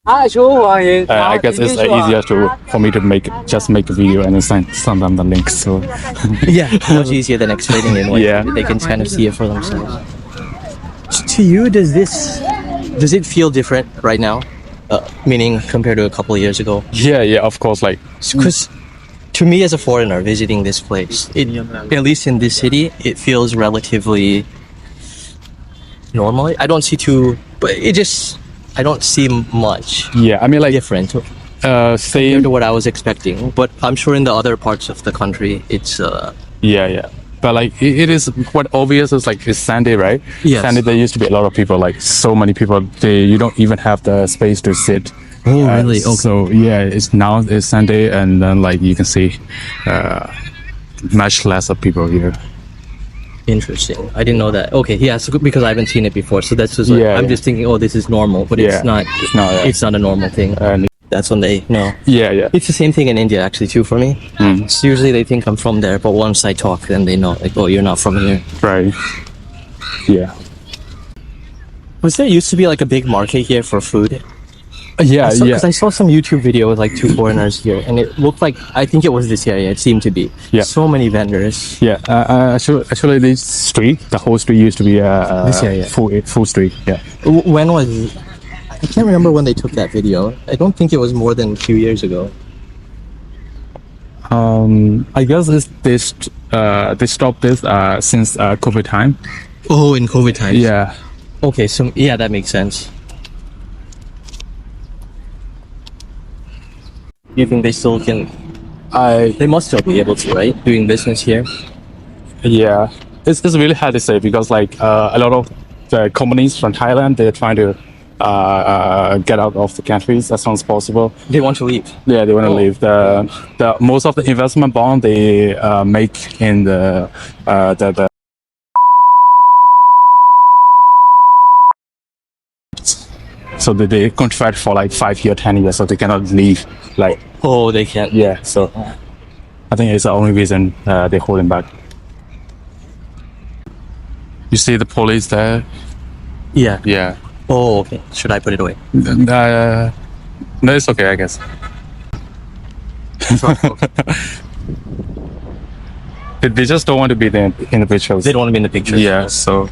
I guess it's easier for me to make a video and then send them the link. So Yeah, much easier than explaining it. Yeah. They can kind of see it for themselves. To you, does it feel different right now? Meaning compared to a couple of years ago? yeah, of course. Like Because to me, as a foreigner visiting this place, at least in this city, it feels relatively normal. I don't see I don't see much yeah, I mean like different same. compared to what I was expecting. But I'm sure in the other parts of the country, it's Yeah. But like it is what obvious is like it's Sunday, right? Yes. Sunday there used to be a lot of people, like so many people. You don't even have the space to sit. Oh, really? Okay. So yeah, it's Sunday, and then like you can see much less of people here. interesting. I didn't know that. Okay, yeah, so because I haven't seen it before, so that's just Yeah, I'm yeah. just thinking, oh, this is normal, but Yeah. it's not. Yeah. It's not a normal thing. And That's when they know. yeah. It's the same thing in India actually too for me. So usually they think I'm from there, but once I talk, then they know like, oh, you're not from here. Right. Yeah. Was there used to be like a big market here for food? Yeah. Because I saw some YouTube video with like two foreigners here, and it looked like I think it was this area. It seemed to be. Yeah. So many vendors. Yeah. Actually, this street, the whole street used to be This area. full street. Yeah. When was? I can't remember when they took that video. I don't think it was more than a few years ago. I guess they stopped this since COVID time. Oh, in COVID times. Yeah. Okay, so yeah, that makes sense. You think they still can? They must still be able to, right? Doing business here. Yeah, it's really hard to say because like a lot of the companies from Thailand, they're trying to get out of the countries as soon as possible. They want to leave. Yeah, they want to leave. The most of the investment bond they make in the so they contract for like 5 years, 10 years, so they cannot leave. Like Oh, they can't. yeah, so I think it's the only reason they're holding back. You see the police there? Yeah. Yeah. Oh, okay. Should I put it away? No, it's okay, I guess. They just don't want to be there in the pictures. They don't want to be in the picture. Yeah, so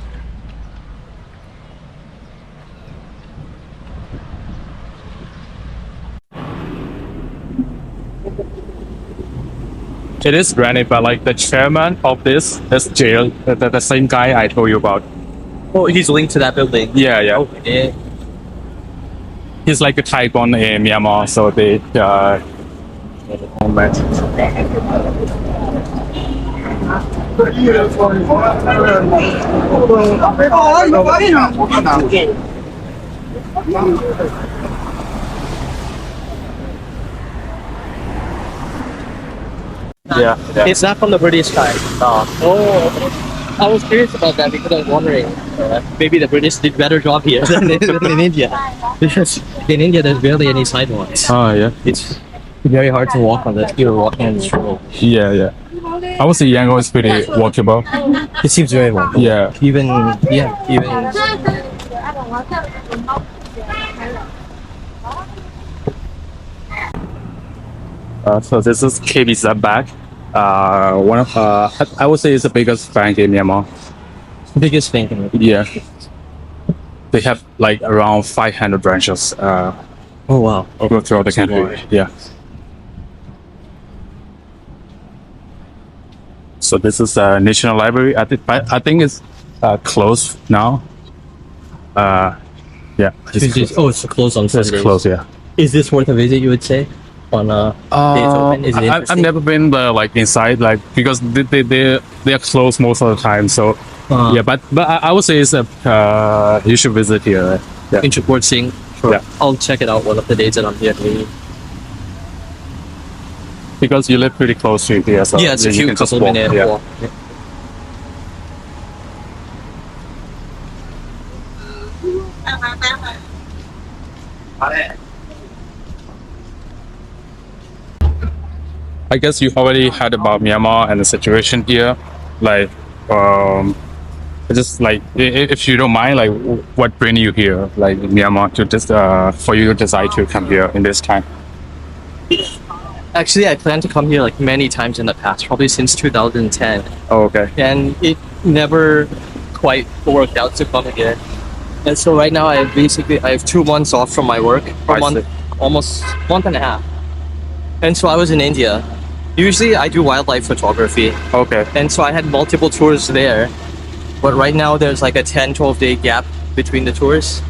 it is granted, but like the chairman of this jail, the same guy I told you about. Oh, he's linked to that building. Yeah. Yeah. He's like a tycoon in Myanmar, so they yeah. It's not from the British side. Oh, I was curious about that because I was wondering maybe the British did better job here than they did in India. Because in India there's barely any sidewalks. Oh yeah. It's very hard to walk on that. You're walking on this road. Yeah. I would say Yangon is pretty walkable. It seems very walkable. Yeah. Even. So this is KBZ Bank. One of I would say it's the biggest bank in Myanmar. Biggest thing in it. Yeah. They have like around 500 branches Oh wow. all throughout the country. large. Yeah. So this is National Library. I think it's closed now. Yeah. It's closed on Sundays. It's closed. Yeah. Is this worth a visit? You would say on days open? Is it I've interesting? never been like inside, like because they are closed most of the time. So yeah, but I would say it's you should visit here. Right? Yeah. Worth seeing. Sure. Yeah. I'll check it out one of the days that I'm here. Maybe. Because you live pretty close to here, so Yeah, it's a you few can just couple walk, minute yeah. walk. I guess you already heard about Myanmar and the situation here. Like, Just like, if you don't mind, like, what bring you here, like in Myanmar, to just for you to decide to come here in this time? Actually, I plan to come here like many times in the past, probably since 2010, Oh, okay. and it never quite worked out to come here. And so right now, I have 2 months off from my work, or I month, see. almost month and a half. And so I was in India. Usually, I do wildlife photography, Okay. and so I had multiple tours there. But right now, there's like a 10-12 day gap between the tours.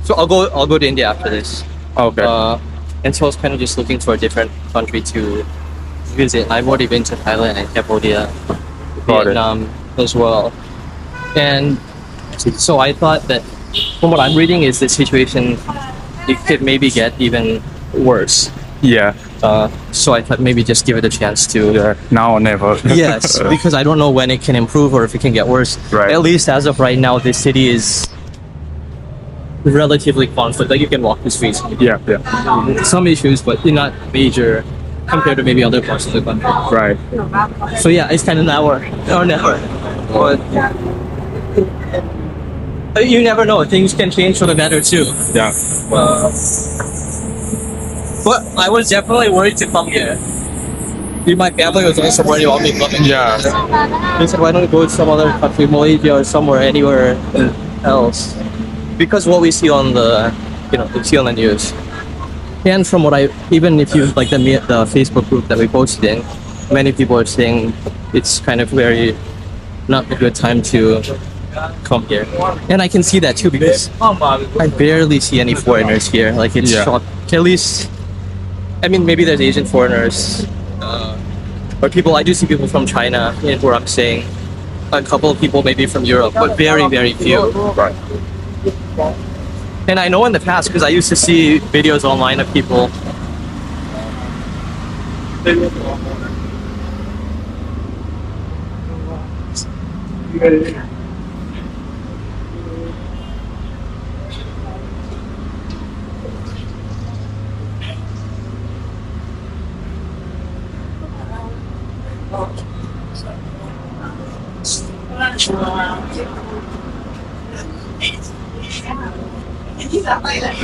So I'll go to India after this. Okay. And so I was kind of just looking for a different country to visit. I've already been to Thailand and Cambodia, Got it. Vietnam as well. And so I thought that from what I'm reading is the situation, it could maybe get even worse. Yeah. So I thought maybe just give it a chance to. Yeah. Now or never. Yes, because I don't know when it can improve or if it can get worse. Right. At least as of right now, this city is relatively conflict. Like you can walk the streets. Yeah. Yeah. Some issues, but they're not major compared to maybe other parts of the country. Right. So yeah, it's kind of now or never. But you never know. Things can change for the better too. Yeah. But I was definitely worried to come here. My family was also worried about me coming. Yeah. They said, why don't you go to some other country, Malaysia or somewhere, anywhere else? Because what we see on the, we see on the news. And from what even if you like the Facebook group that we posted in, many people are saying it's kind of very not a good time to come here. And I can see that too because I barely see any foreigners here. Like it's Yeah. shocking. At least, I mean, maybe there's Asian foreigners, or people. I do see people from China in where I'm staying. A couple of people maybe from Europe, but very, very few. Right. And I know in the past because I used to see videos online of people.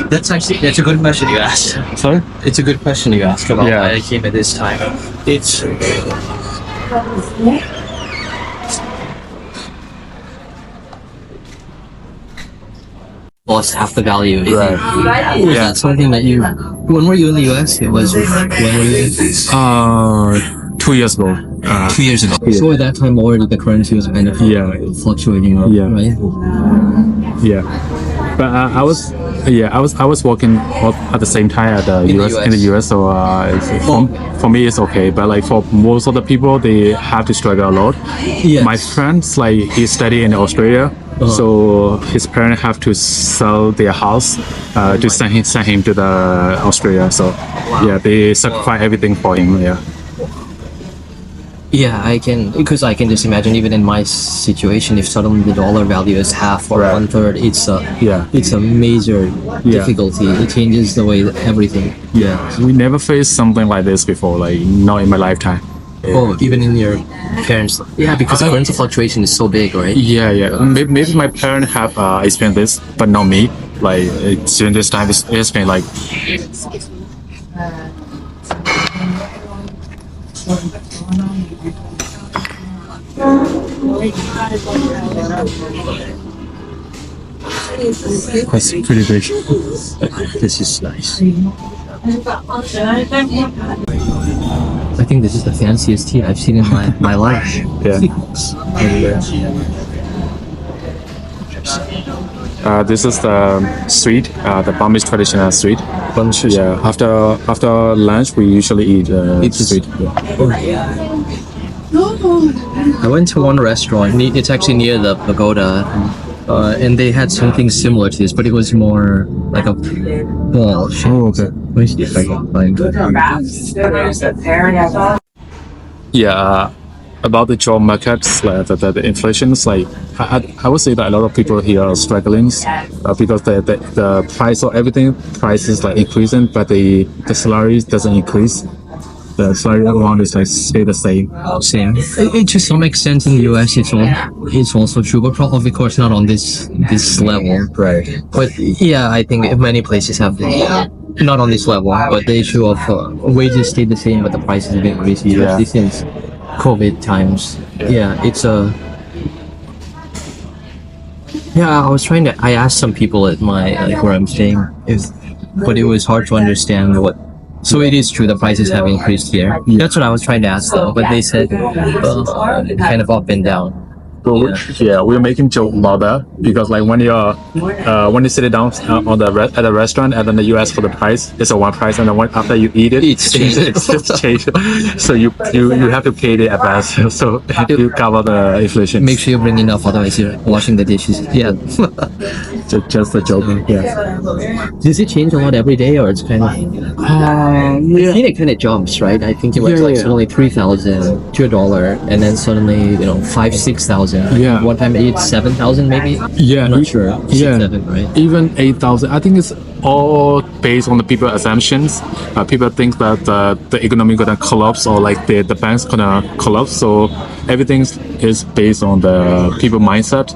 That's a good question you asked. Sorry. It's a good question you asked about Yeah. why I came at this time. It's lost half the value. Right. Was that something that you? When were you in the US? It was when were you? 2 years ago. 2 years ago. So at that time already the currency was kind of fluctuating, Yeah. right? Yeah. But I was working at the same time at the In the US, US. in the US. So for me it's okay. But like for most of the people, they have to struggle a lot. Yes. My friends, like he study in Australia, so his parents have to sell their house to send him to the Australia. So yeah, they sacrifice everything for him. Yeah. Yeah, I can just imagine even in my situation, if suddenly the dollar value is half or Right. 1/3, Yeah. it's a major difficulty. It changes the way that everything. Yeah. We never faced something like this before. Like not in my lifetime. Oh, even in your parents. Yeah, because the currency fluctuation is so big, right? Yeah. Maybe my parents have experienced this, but not me. Like during this time, it's been like. That's pretty big. This is nice. I think this is the fanciest tea I've seen in my life. Yeah. This is the sweet, the Burmese traditional sweet. Yeah. After lunch, we usually eat this- sweet. Yeah. I went to one restaurant. It's actually near the pagoda, and they had something similar to this, but it was more like a ball. Oh, okay. Let me see if I can find it. Yeah. About the job markets, like the inflations, like I would say that a lot of people here are struggling because the price of everything price is like increasing, but the salaries doesn't increase. the salary amount is like stay the same. Same. It to some extent in the US, it's also true, but probably, of course, not on this level. Right. But yeah, I think many places have this. Not on this level, but the issue of wages stay the same, but the prices have increased, especially since COVID times. Yeah, it's a. Yeah, I asked some people at my where I'm staying, but it was hard to understand what. So it is true the prices have increased here. That's what I was trying to ask them, but they said kind of up and down. So we're making joke about that because like when you sit down at the restaurant and then you ask for the price, it's a one price, and then after you eat it, It's changed. it's changed. So you have to pay the advance, so you cover the inflation. Make sure you bring enough, otherwise you're washing the dishes. Yeah. Just a joke. Yeah. Does it change a lot every day, or it's kind of? I think it kind of jumps, right? I think it went suddenly 3,000 to $1, and then suddenly 5,000-6,000. Yeah. One time 8,000-7,000 maybe. Yeah. I'm not sure. 6,000, right? Even 8,000. I think it's all based on the people assumptions. People think that the economy gonna collapse or like the bank's gonna collapse. So everything is based on the people mindset.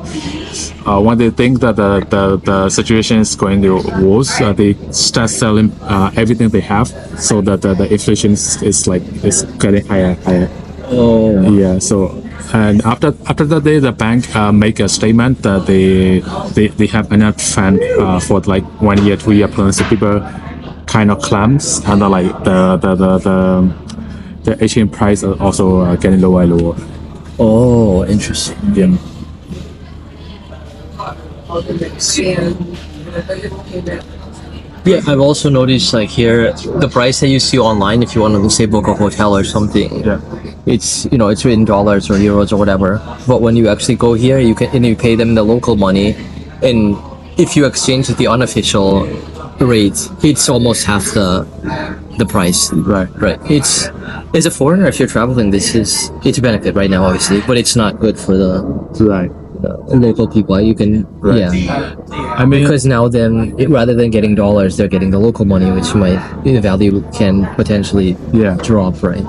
When they think that the situation is going to worse, they start selling everything they have, so that the inflation is getting higher. Oh. Yeah. So. And after that day, the bank make a statement that they have enough fund for like 1 year, 2 year plans. So people kind of clams, and like the exchange price are also getting lower and lower. Oh, interesting. Yeah. Yeah, I've also noticed like here the price that you see online if you want to say book a hotel or something. Yeah. It's it's written dollars or euros or whatever. But when you actually go here, you pay them the local money, and if you exchange with the unofficial rate, it's almost half the price. Right. Right. It's as a foreigner, if you're traveling, it's a benefit right now, obviously, but it's not good for the Right. local people. You can I mean, because now then rather than getting dollars, they're getting the local money, which the value can potentially drop, right?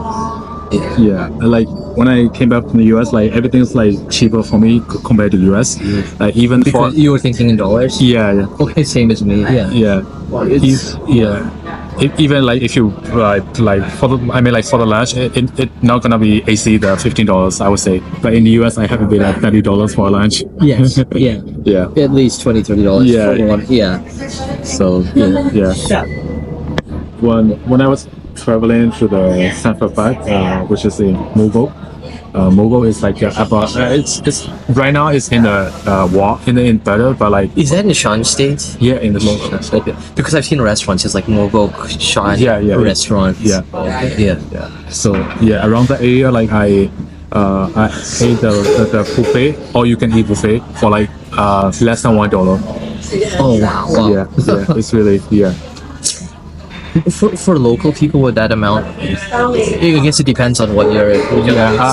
yeah, like when I came back from the US, like everything's like cheaper for me compared to US. Like even Because you were thinking in dollars. yeah. Okay, same as me. Yeah. Yeah. Even like if you like for the lunch, it not gonna be AC the $15, I would say. But in the US, I have to pay like $30 for lunch. Yes. Yeah. Yeah. At least $20-30. Yeah. For one. Yeah. So yeah. When I was traveling to the Central Park, which is in Mogo. Mogo is like about it's right now it's in the war in battle, but like Is that in Shan State? in the Mogo. Okay. Because I've seen restaurants. It's like Mogok Shan restaurant. Yeah. Yeah. So around the area, like I ate the buffet, or you can eat buffet for like less than $1. Oh wow. Yeah, it's really For local people with that amount, I guess it depends on what your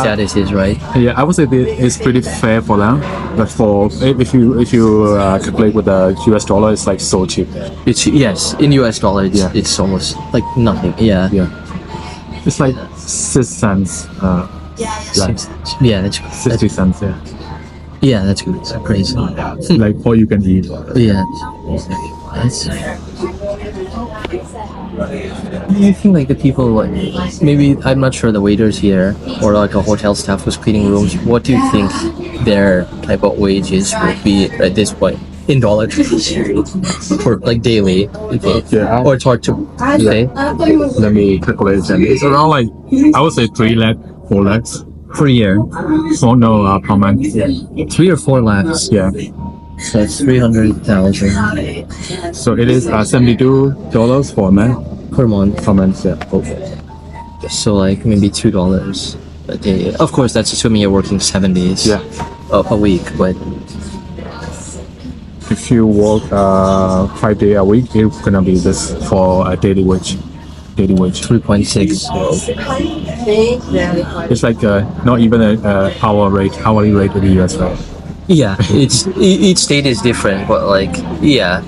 status is, right? Yeah, I would say it's pretty fair for them, but for if you calculate with the US dollar, it's like so cheap. It's in US dollar, it's almost like nothing. Yeah. It's like 6 cents. Yeah, that's 60 cents. Yeah, yeah, that's good. It's crazy. like all you can eat. Yeah. That's. I think like the people like maybe I'm not sure the waiters here or like a hotel staff who's cleaning rooms. What do you think their type of wages would be at this point in dollars for like daily? Yeah. Or it's hard to say. Let me calculate it. It's around like I would say 3 lakh, 4 lakhs. Per year, Oh no, per month. 3 or 4 lakhs. Yeah. So it's 300,000 So it is $72 for a man. per month. Per month. Yeah. Okay. So like maybe $2 a day. Of course, that's assuming you're working 7 days. Yeah. A week, but If you work 5 days a week, it's gonna be this for a daily wage. 3.6. It's like not even a hourly rate in the US, right? Yeah, it's each state is different, but like yeah.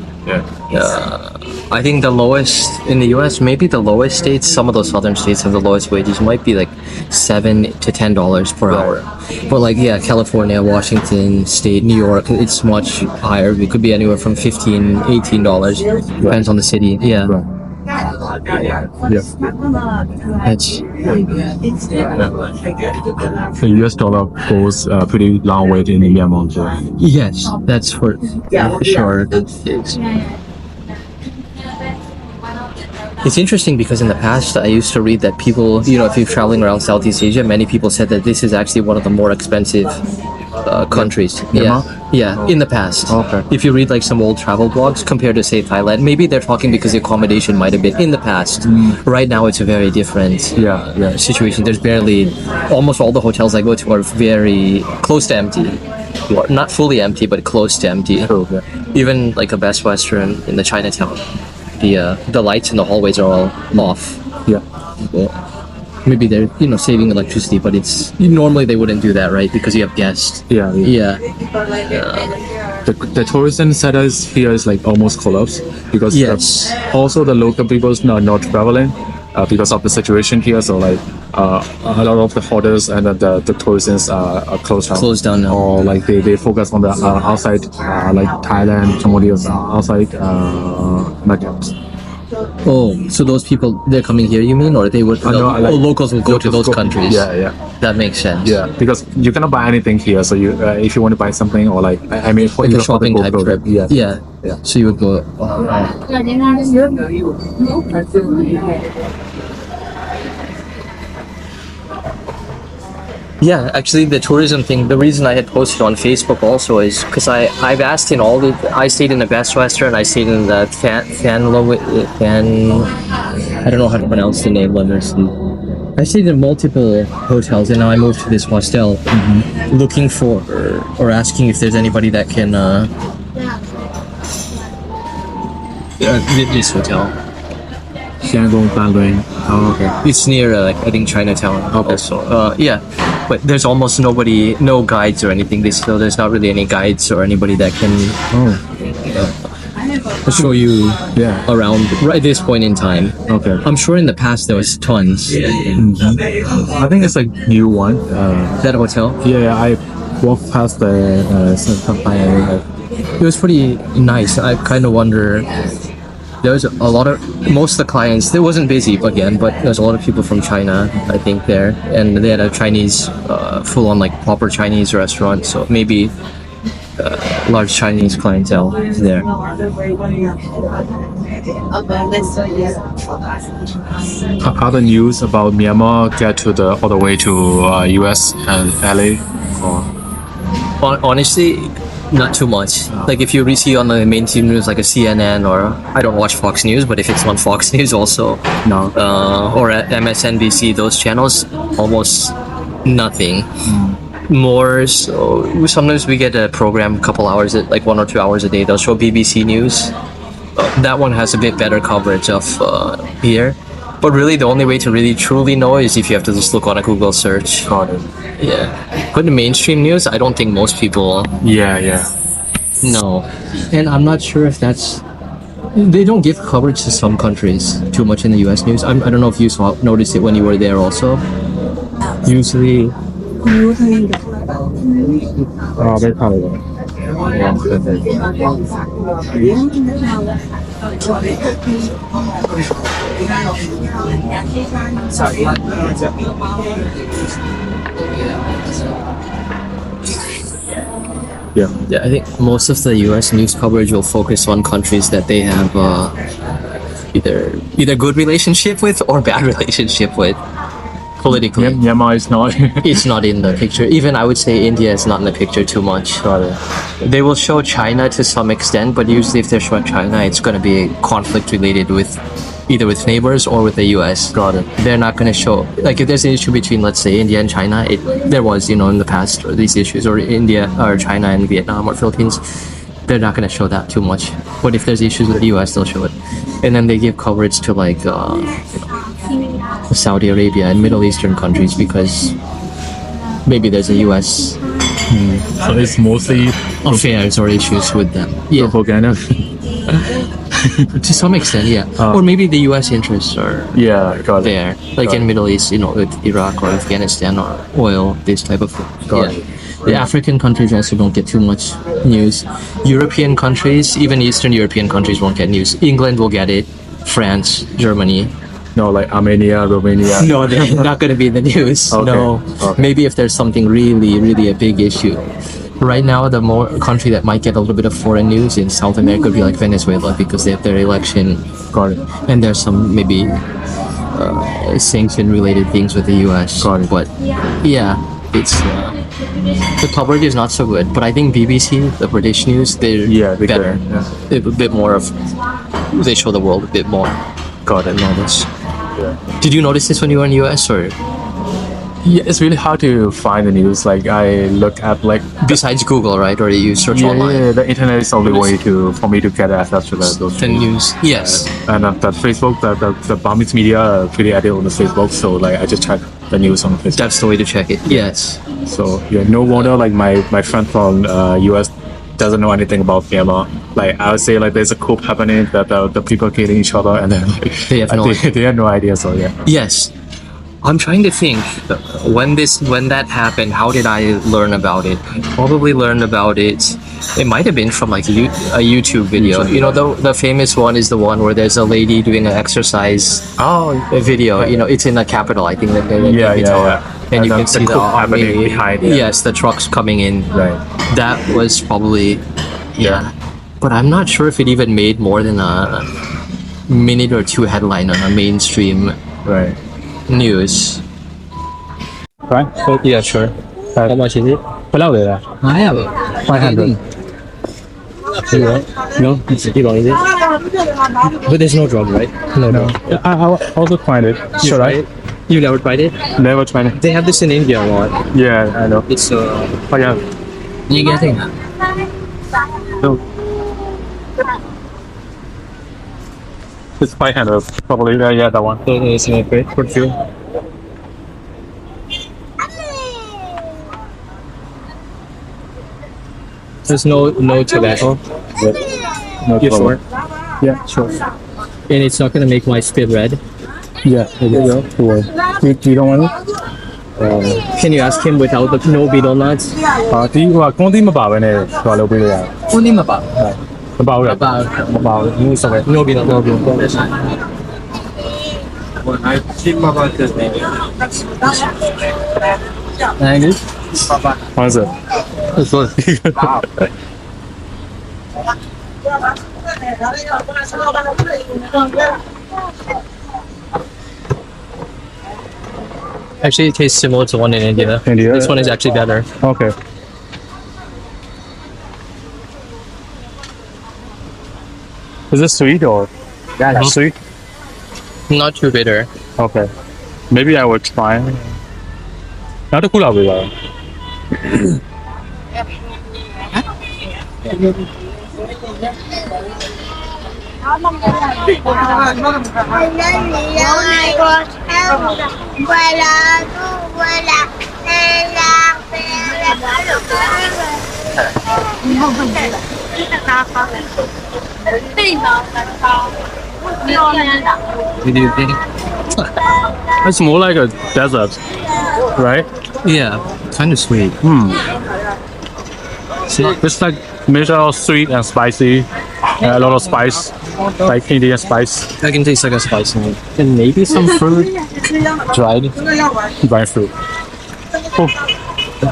I think the lowest in the U.S., maybe the lowest states, some of those southern states have the lowest wages, might be like $7 to $10 per hour. But like, yeah, California, Washington State, New York, it's much higher. It could be anywhere from $15, $18. Depends on the city. Yeah. That's The US dollar goes a pretty long way in Myanmar. yes, that's for sure. It's interesting because in the past I used to read that people, if you're traveling around Southeast Asia, many people said that this is actually one of the more expensive countries. Myanmar? Yeah, in the past. Okay. If you read like some old travel blogs compared to say Thailand, maybe they're talking because the accommodation might have been in the past. Right now it's a very different situation. There's barely, almost all the hotels I go to are very close to empty. Not fully empty, but close to empty. Even like a Best Western in the Chinatown, the lights in the hallways are all off. Yeah. Maybe they're saving electricity, but it's normally they wouldn't do that, right? Because you have guests. Yeah. The tourism status here is like almost collapsed because Yes. also the local people are not traveling because of the situation here. So like a lot of the hotels and the tourisms are closed down. Closed down now. Or like they focus on the outside like Thailand, Cambodia's outside markets. Oh, so those people, they're coming here, you mean? Or they would, locals will go to those countries? Yeah. That makes sense. Yeah, because you cannot buy anything here. So you, if you want to buy something or like, I mean, for Like a even for the shopping type GoPro, trip. Yeah. So you would go, yeah, actually the tourism thing, the reason I had posted on Facebook also is because I've asked in all the, I stayed in the Best Western, I stayed in the Fan, I don't know how to pronounce the name, let me see. I stayed in multiple hotels and now I moved to this hostel looking for, or asking if there's anybody that can, this hotel. Yangon, Bandoola. Oh, okay. It's near, I think Chinatown also. Yeah, but there's almost nobody, no guides or anything. There's not really any guides or anybody that can show you around right this point in time. Okay. I'm sure in the past there was tons. I think it's like new one. That hotel, Yeah, I walked past the sometime. it was pretty nice. I kind of wonder. There was a lot of, most of the clients, it wasn't busy again, but there was a lot of people from China, I think, there. And they had a Chinese, full-on, like, proper Chinese restaurant. So maybe large Chinese clientele there. How the news about Myanmar get to all the way to US and LA? Or? Honestly, not too much. Like if you see on the mainstream news like a CNN or I don't watch Fox News, but if it's on Fox News also, No. or at MSNBC, those channels, almost nothing. More so, sometimes we get a program a couple hours, like 1 or 2 hours a day. They'll show BBC News. That one has a bit better coverage of here. But really, the only way to really truly know is if you have to just look on a Google search. Got it. Yeah. But the mainstream news, I don't think most people Yeah. know. And I'm not sure if that's... They don't give coverage to some countries too much in the US news. I don't know if you noticed it when you were there also. Usually... very probably. Yeah, I think most of the US news coverage will focus on countries that they have either good relationship with or bad relationship with politically. Myanmar is not. It's not in the picture. Even I would say India is not in the picture too much. They will show China to some extent, but usually if they're showing China, it's going to be conflict related with either with neighbors or with the US. Got it. They're not going to show, like if there's an issue between, let's say, India and China, there was, in the past, or these issues, or India or China and Vietnam or Philippines, they're not going to show that too much. But if there's issues with the US, they'll show it. And then they give coverage to like Saudi Arabia and Middle Eastern countries because maybe there's a US So it's mostly affairs or issues with them. Yeah. propaganda. To some extent, yeah. Or maybe the U.S. interests are Yeah, got it. there, like in Middle East, with Iraq or Afghanistan or oil, this type of Got yeah. it. The African countries also don't get too much news. European countries, even Eastern European countries, won't get news. England will get it. France, Germany. No, like Armenia, Romania. No, they're not going to be in the news. Okay, No. okay. Maybe if there's something really, really a big issue. Right now, the more country that might get a little bit of foreign news in South America would be like Venezuela because they have their election, Got it. and there's some maybe sanction-related things with the U.S. Got it. But yeah, it's the coverage is not so good. But I think BBC, the British news, they're They better. get it, yeah. They have a bit more of. They show the world a bit more. Got it. Notice. Yeah. Did you notice this when you were in the US or Yeah, it's really hard to find the news. Like I look at like besides Google, right? Or you search online? yeah, the internet is the only way for me to get access to those The news. Yes. And that Facebook, the Burmese media are pretty active on the Facebook, so like I just check the news on Facebook. That's the way to check it. Yes. So yeah, no wonder like my friend from US doesn't know anything about Myanmar. Like I would say like there's a coup happening that the people are killing each other and then like, They have no idea. they have no idea. So yeah. Yes. I'm trying to think when that happened, how did I learn about it? I probably learned about it. It might have been from like a YouTube video. You know, the famous one is the one where there's a lady doing an exercise video. You know, it's in the capital. I think that Yeah. And you can see the coup happening army behind. Yeah. Yes, the trucks coming in. Right. That was probably but I'm not sure if it even made more than a minute or two headline on a mainstream Right. news. Right. So Yeah, sure. How much is it? ဘယ်လောက်လဲလား I have it. 500 No, You don't need it? But there's no drug, right? No. I also tried it. Should I? You never tried it? Never tried it. They have this in India a lot. Yeah, I know. It's Oh yeah. you getting No. It's 500 probably. Yeah, that one. it's great for you. There's no tobacco. No You problem. sure? Yeah, sure. And it's not gonna make my spit red. Yeah, there you go. Sure. You don't want it? Can you ask him without the no betel nuts? ဒီဟိုကွန်တီမပါဘဲနဲ့ဟိုလုပ်ပေးရတာ Only maba. မပါဘူးလားမပါဘူးဒီဆိုပဲ No betel nuts. Thank you. ဟုတ်စဲ Actually, it tastes similar to one in India. India? This one is actually better. Okay. Is it sweet or sweet? Not too bitter. Okay. Maybe I will try. နောက်တစ်ခုလောက်ပေးပါဦး What do you think? It's more like a dessert, right? Yeah, kind of sweet. It's like mixture of sweet and spicy, and a lot of spice, like Indian spice, I can taste like a spice in it. And maybe some fruit. Dried. dried fruit. Oh,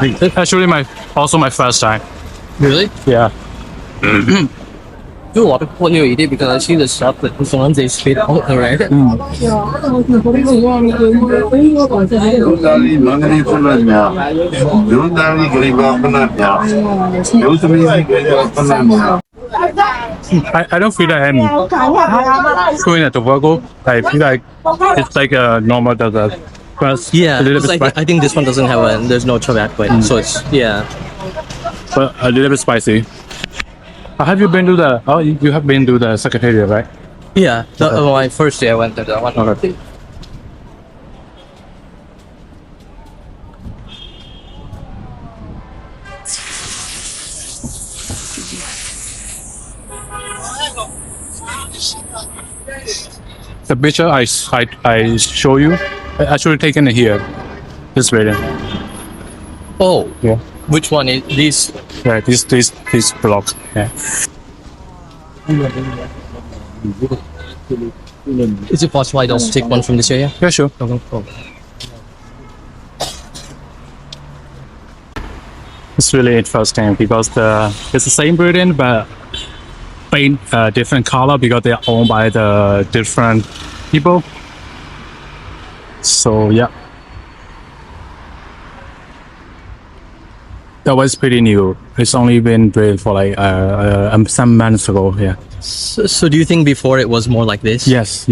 it's actually also my first time. Really? Yeah. Do a lot of people new eat it because I see the stuff that sometimes they spit out, right? I don't feel that I'm going at tobacco. I feel like it's like a normal dessert. But Yeah, a little 'cause bit I think this one doesn't have there's no tobacco in it, so it's, but a little bit spicy. Have you been to the? Oh, you have been to the secretariat, right? Yeah, my first day I went there, that one. Okay. The picture I show you, I actually taken it here. This building. Oh, Yeah. which one is these? Right. This block. Yeah. Is it possible I don't take one from this area? Yeah, sure. Oh. It's really interesting because it's the same building but paint different color because they are owned by the different people. So yeah, that was pretty new. It's only been built for like some months ago. Yeah. So do you think before it was more like this? Yes.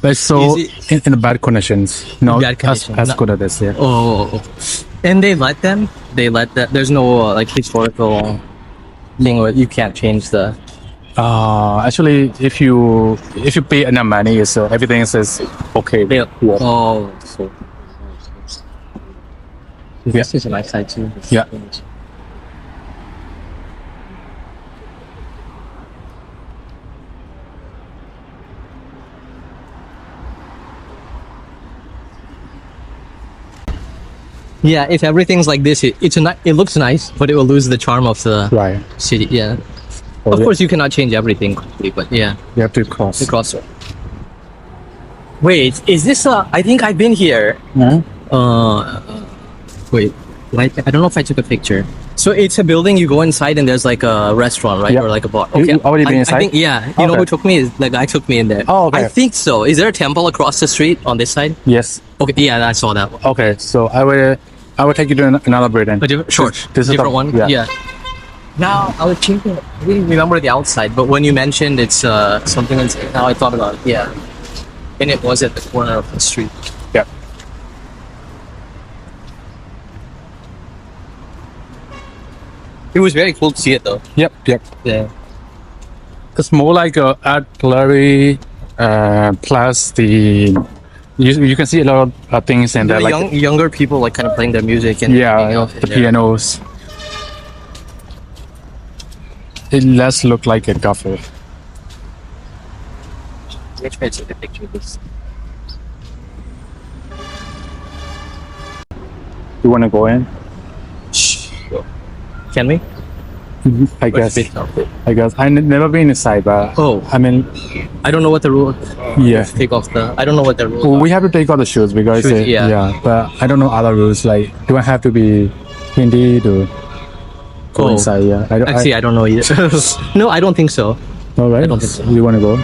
But so Is in the bad conditions, no, Bad condition, as no. good as this. Yeah. Oh. And they let them? They let that? There's no like historical thing where you can't change the... Actually, if you pay enough money, it's everything is okay. They, Yeah. oh, so... This is a nice side too. Yeah. Yeah, if everything's like this, it looks nice, but it will lose the charm of the Right. city. Yeah. Oh, Of yeah. course, you cannot change everything quickly, but yeah. You have to cross. The crossroad. Wait, is this I think I've been here. Wait, like, I don't know if I took a picture. So it's a building, you go inside and there's like a restaurant, right? Yep. Or like a bar. You already been inside? I think, yeah. You know Okay. who took me? The guy took me in there. Oh, okay. I think so. Is there a temple across the street on this side? Yes. Okay, yeah, I saw that one. Okay. So I will take you to another building. A different, sure. This is different the- one? yeah. Now, I was thinking, I didn't remember the outside, but when you mentioned it's something inside, now I thought about it. Yeah. And it was at the corner of the street. Yeah. It was very cool to see it though. Yep. Yeah. It's more like a art gallery plus the you can see a lot of things and The like younger people like kind of playing their music and hanging yeah, out in the there. pianos. It does look like a cafe. Let me try to take a picture of this. You want to go in? Can we? I guess. It's a bit- I guess I never been inside, but Oh. I mean, I don't know what the rule. yeah. Take off the. I don't know what the rules. Well, are. we have to take all the shoes because Shoes, yeah. but I don't know other rules. Like, do I have to be Hindi to go Oh. inside? Yeah, Actually, I don't know either. No, I don't think so. all right. I don't think so. You want to go?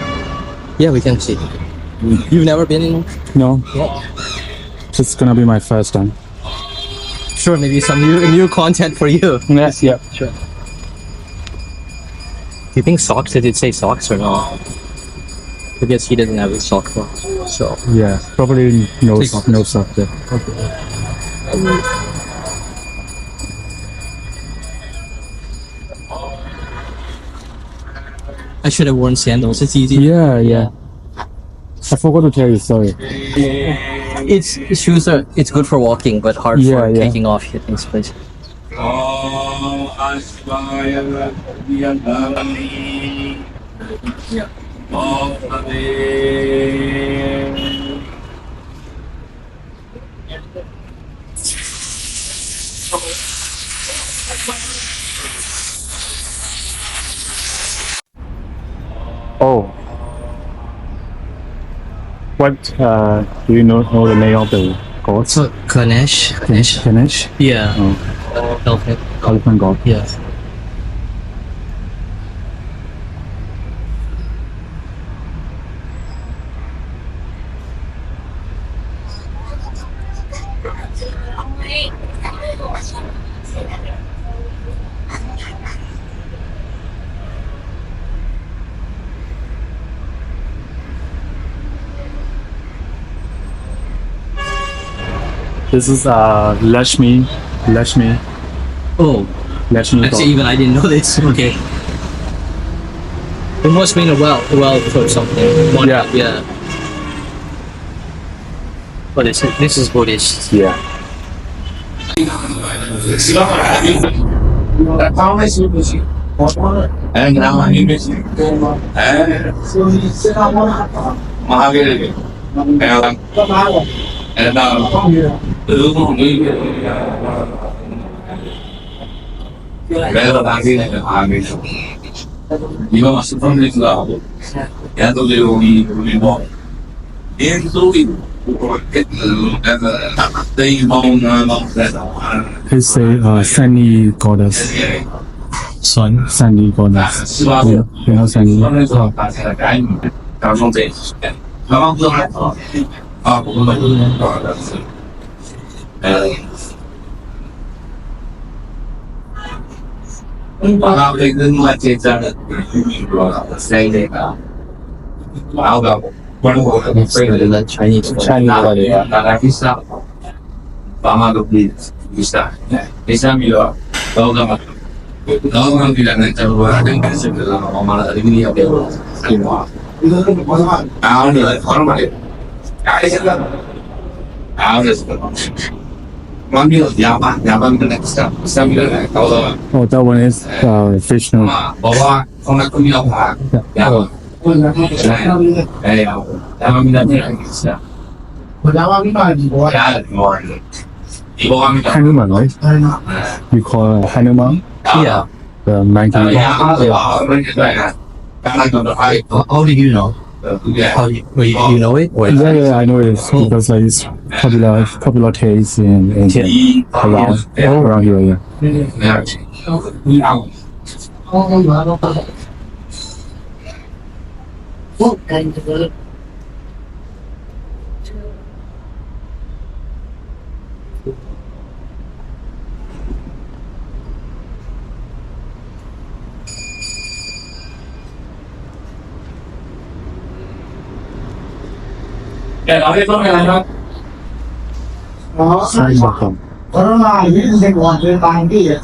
Yeah, we can see. You've never been in? No, Yeah. it's gonna be my first time. Sure, maybe some new content for you. Yes, yeah. Sure. Do you think socks? Did it say socks or not? Because he doesn't have his sock on. So Yeah, probably no, Take off. no stuff there. I should have worn sandals. It's easy. Yeah. I forgot to tell you. Sorry. Shoes are. It's good for walking, but hard Yeah, for yeah. taking off at this place. Oh. What do you know the name of the god? So Ganesh. Ganesh? Yeah. Oh, Elephant. elephant god. Yeah. This is Lashmi. Oh, Lashmi actually, god. even I didn't know this. Okay. It must mean a well or something. One, Yeah. Yeah. But this is Buddhist. Yeah. And now I'm Amidst. And Maha Bandoola. And now Bella Bandoola Amidst. You must from this level. And the little we walk. Into it. They moan that. It's a sunny goddess. Sunny goddess. You know sunny. Chinese. Burma Bistro. Nó đi làm cho qua đến cái sự là mà là đi đi học đều áo này khó mà cái sẽ là áo này món như nhà bạn cái này sao như là câu đó Oh, that one is fictional. bỏ qua không là cũng như ông Hà dạ rồi đây là mình đã thấy cái sao dạ rồi đi bỏ mình Hanuman, right? You call it Hanuman? Yeah. The monkey. How do you know? You know it? Or Yeah, I know it because like it's popular taste in around here. Yeah. Corona is the one to find it.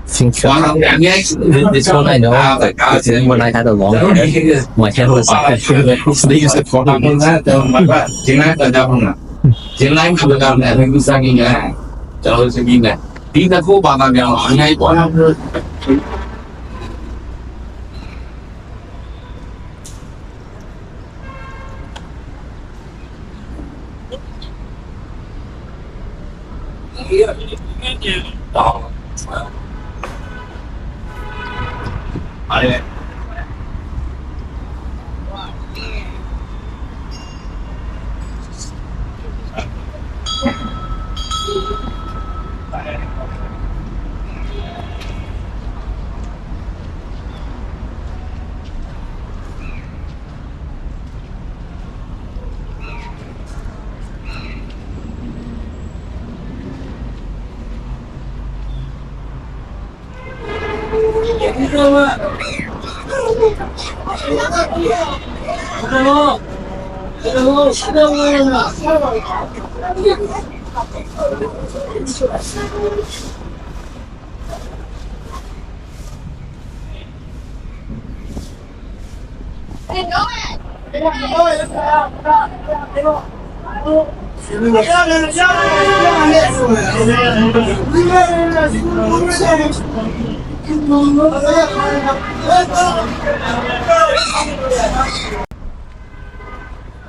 think this one I know. Like when I had a long hair, my hair was like they used to call me.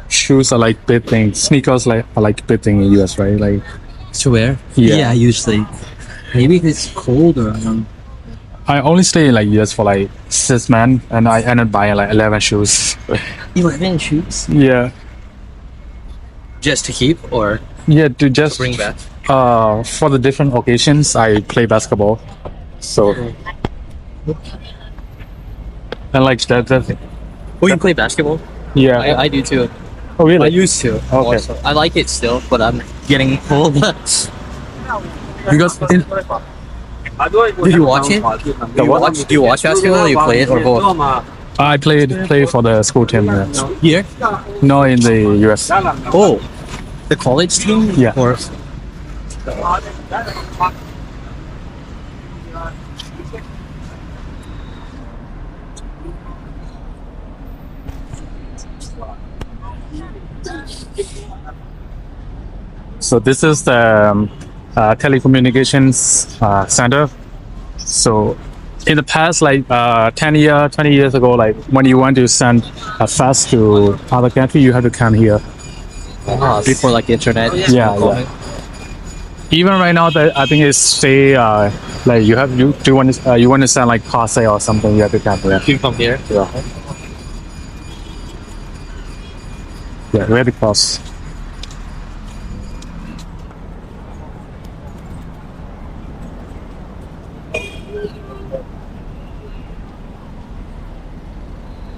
Shoes are like big things. Sneakers are like big thing in US, right? Like To wear? Yeah. Usually. Maybe it's cold or I don't know. I only stay in like US for like 6 months, and I ended buying like 11 shoes. 11 shoes? Yeah, Just to keep or yeah. To just bring back? for the different occasions, I play basketball. So and like that. Oh, you play basketball? Yeah. I do too. Oh I really? used to. Okay. Also. I like it still, but I'm getting old. Because did you watch it? Do you watch basketball or you play it or both? I play for the school team. Here? No, in the US. Oh, the college team? Yeah. Or So this is the telecommunications center. So in the past, like 20 years ago, like when you want to send a fax to other country, you have to come here. Before like internet. Yeah. Even right now, I think it's stay like you want to send like parcel or something, you have to come here. You come here. Yeah, we have to cross.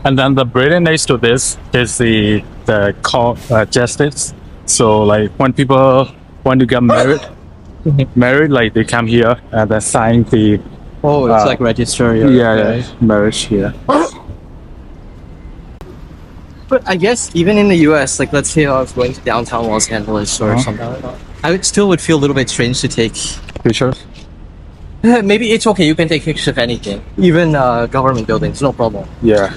And then the brilliant next to this is the call justice. So like when people want to get married, like they come here and they sign the Oh, it's like register. yeah, marriage here. But I guess even in the US, like let's say I was going to downtown Los Angeles or something like that, I would feel a little bit strange to take. Pictures. Maybe it's okay. You can take pictures of anything, even government buildings, no problem. Yeah.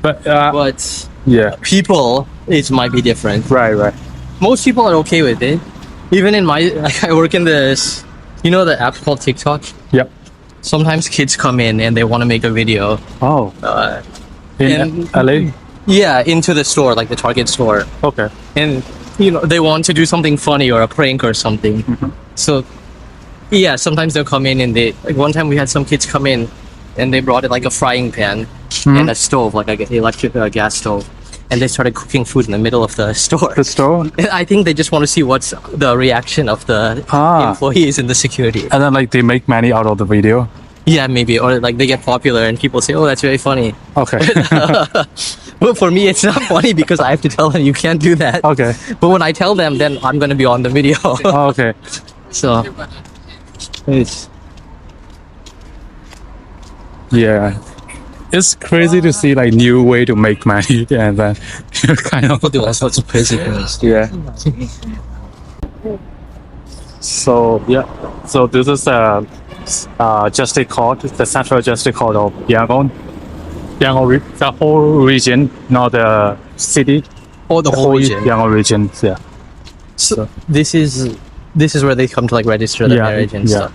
But yeah. People, it might be different. Right. Most people are okay with it. Even in my, like, I work in this, you know, the app called TikTok. Yep. Sometimes kids come in and they want to make a video. Oh. In LA. Yeah, into the store, like the Target store. Okay. And you know they want to do something funny or a prank or something. So yeah, sometimes they'll come in and they like one time we had some kids come in and they brought it like a frying pan and a stove, like an electric gas stove, and they started cooking food in the middle of the store. The store. And I think they just want to see what's the reaction of the employees and the security. And then like they make money out of the video. Yeah, maybe, or like they get popular and people say, "Oh, that's very funny." Okay. But for me, it's not funny because I have to tell them you can't do that. Okay. But when I tell them, then I'm gonna be on the video. Oh, okay. So, it's Yeah. It's crazy to see like new way to make money and then kind of people do all sorts of crazy things. yeah. So this is justice court, the central justice court of Yangon. The whole region, not the city. Oh, the whole region. Yangon region, yeah. So this is where they come to like register the marriage and stuff.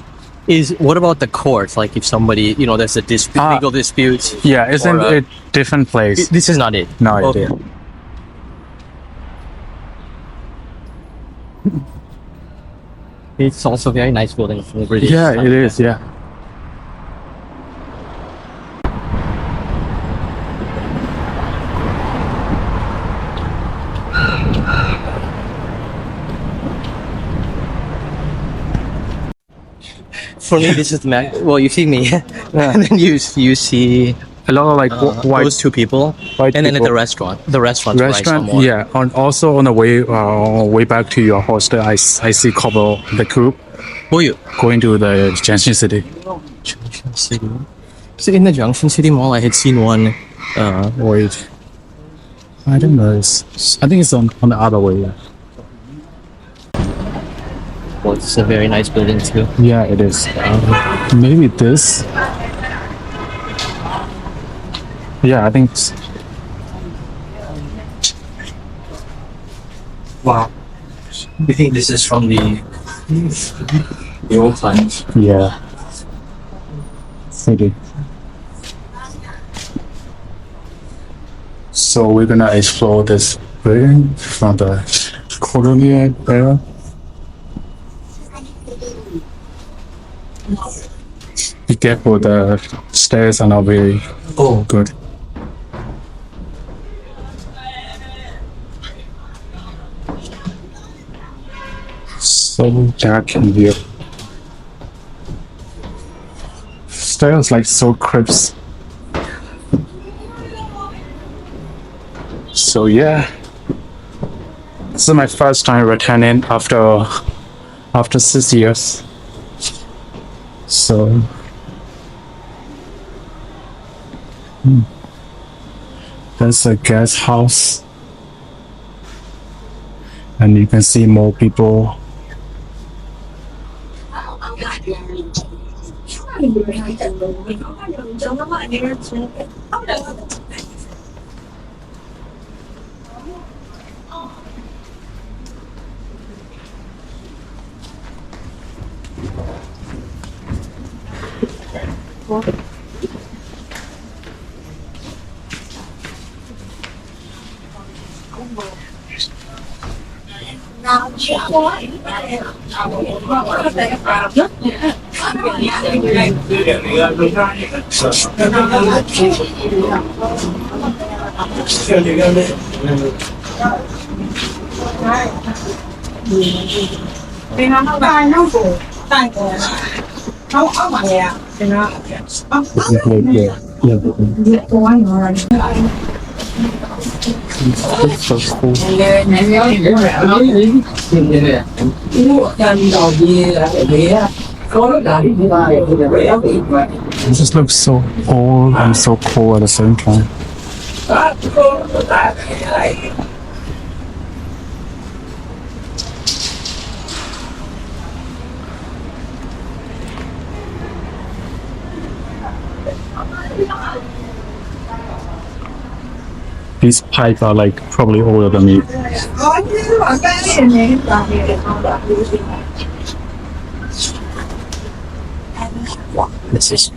What about the court? Like if somebody, you know, there's a legal dispute. Yeah, it's in a different place. This is not it. No Okay. idea. It's also a very nice building from the British. Yeah, it is. Yeah. For me, this is the map. Well, you see me, and then you see A lot of like white those two people, white and then at people. the restaurant, where I saw more. Yeah, and also on the way back to your hostel, I see couple the group Who are you? going to the Junction City. Junction City. So in the Junction City Mall, I had seen one. Wait, I don't know. I think it's on the other way. Yeah. Well, it's a very nice building too. Yeah, it is. Maybe this. Yeah, I think. Wow. You think this is from the old times? Yeah. City. So we're gonna explore this building from the Colonial era. Be careful, the stairs are not very good. So dark in here. Stairs like so crisp. So yeah, this is my first time returning after 6 years. So that's a guest house, and you can see more people. It just looks so old and so cool at the same time. These pipes are like probably older than me. This is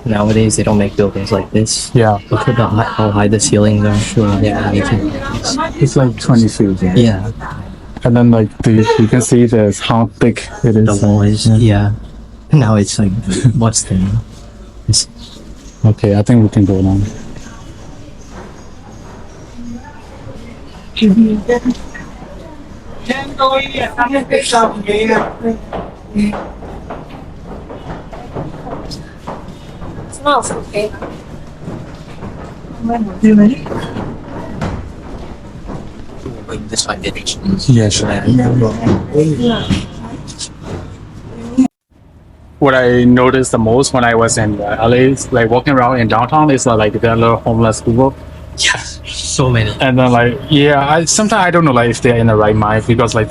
nowadays they don't make buildings like this. Yeah, Look at how high the ceilings are. sure. Yeah, It's like 20 feet. yeah. And then like you can see this how thick it is. The wall is yeah. Now it's like what's the it's, Okay, I think we can go now. Smells okay. this might be interesting. Yeah, sure. What I noticed the most when I was in LA, is, like walking around in downtown, is like there are a lot of homeless people. Yeah, so many. And then like I sometimes I don't know like if they're in the right mind, because like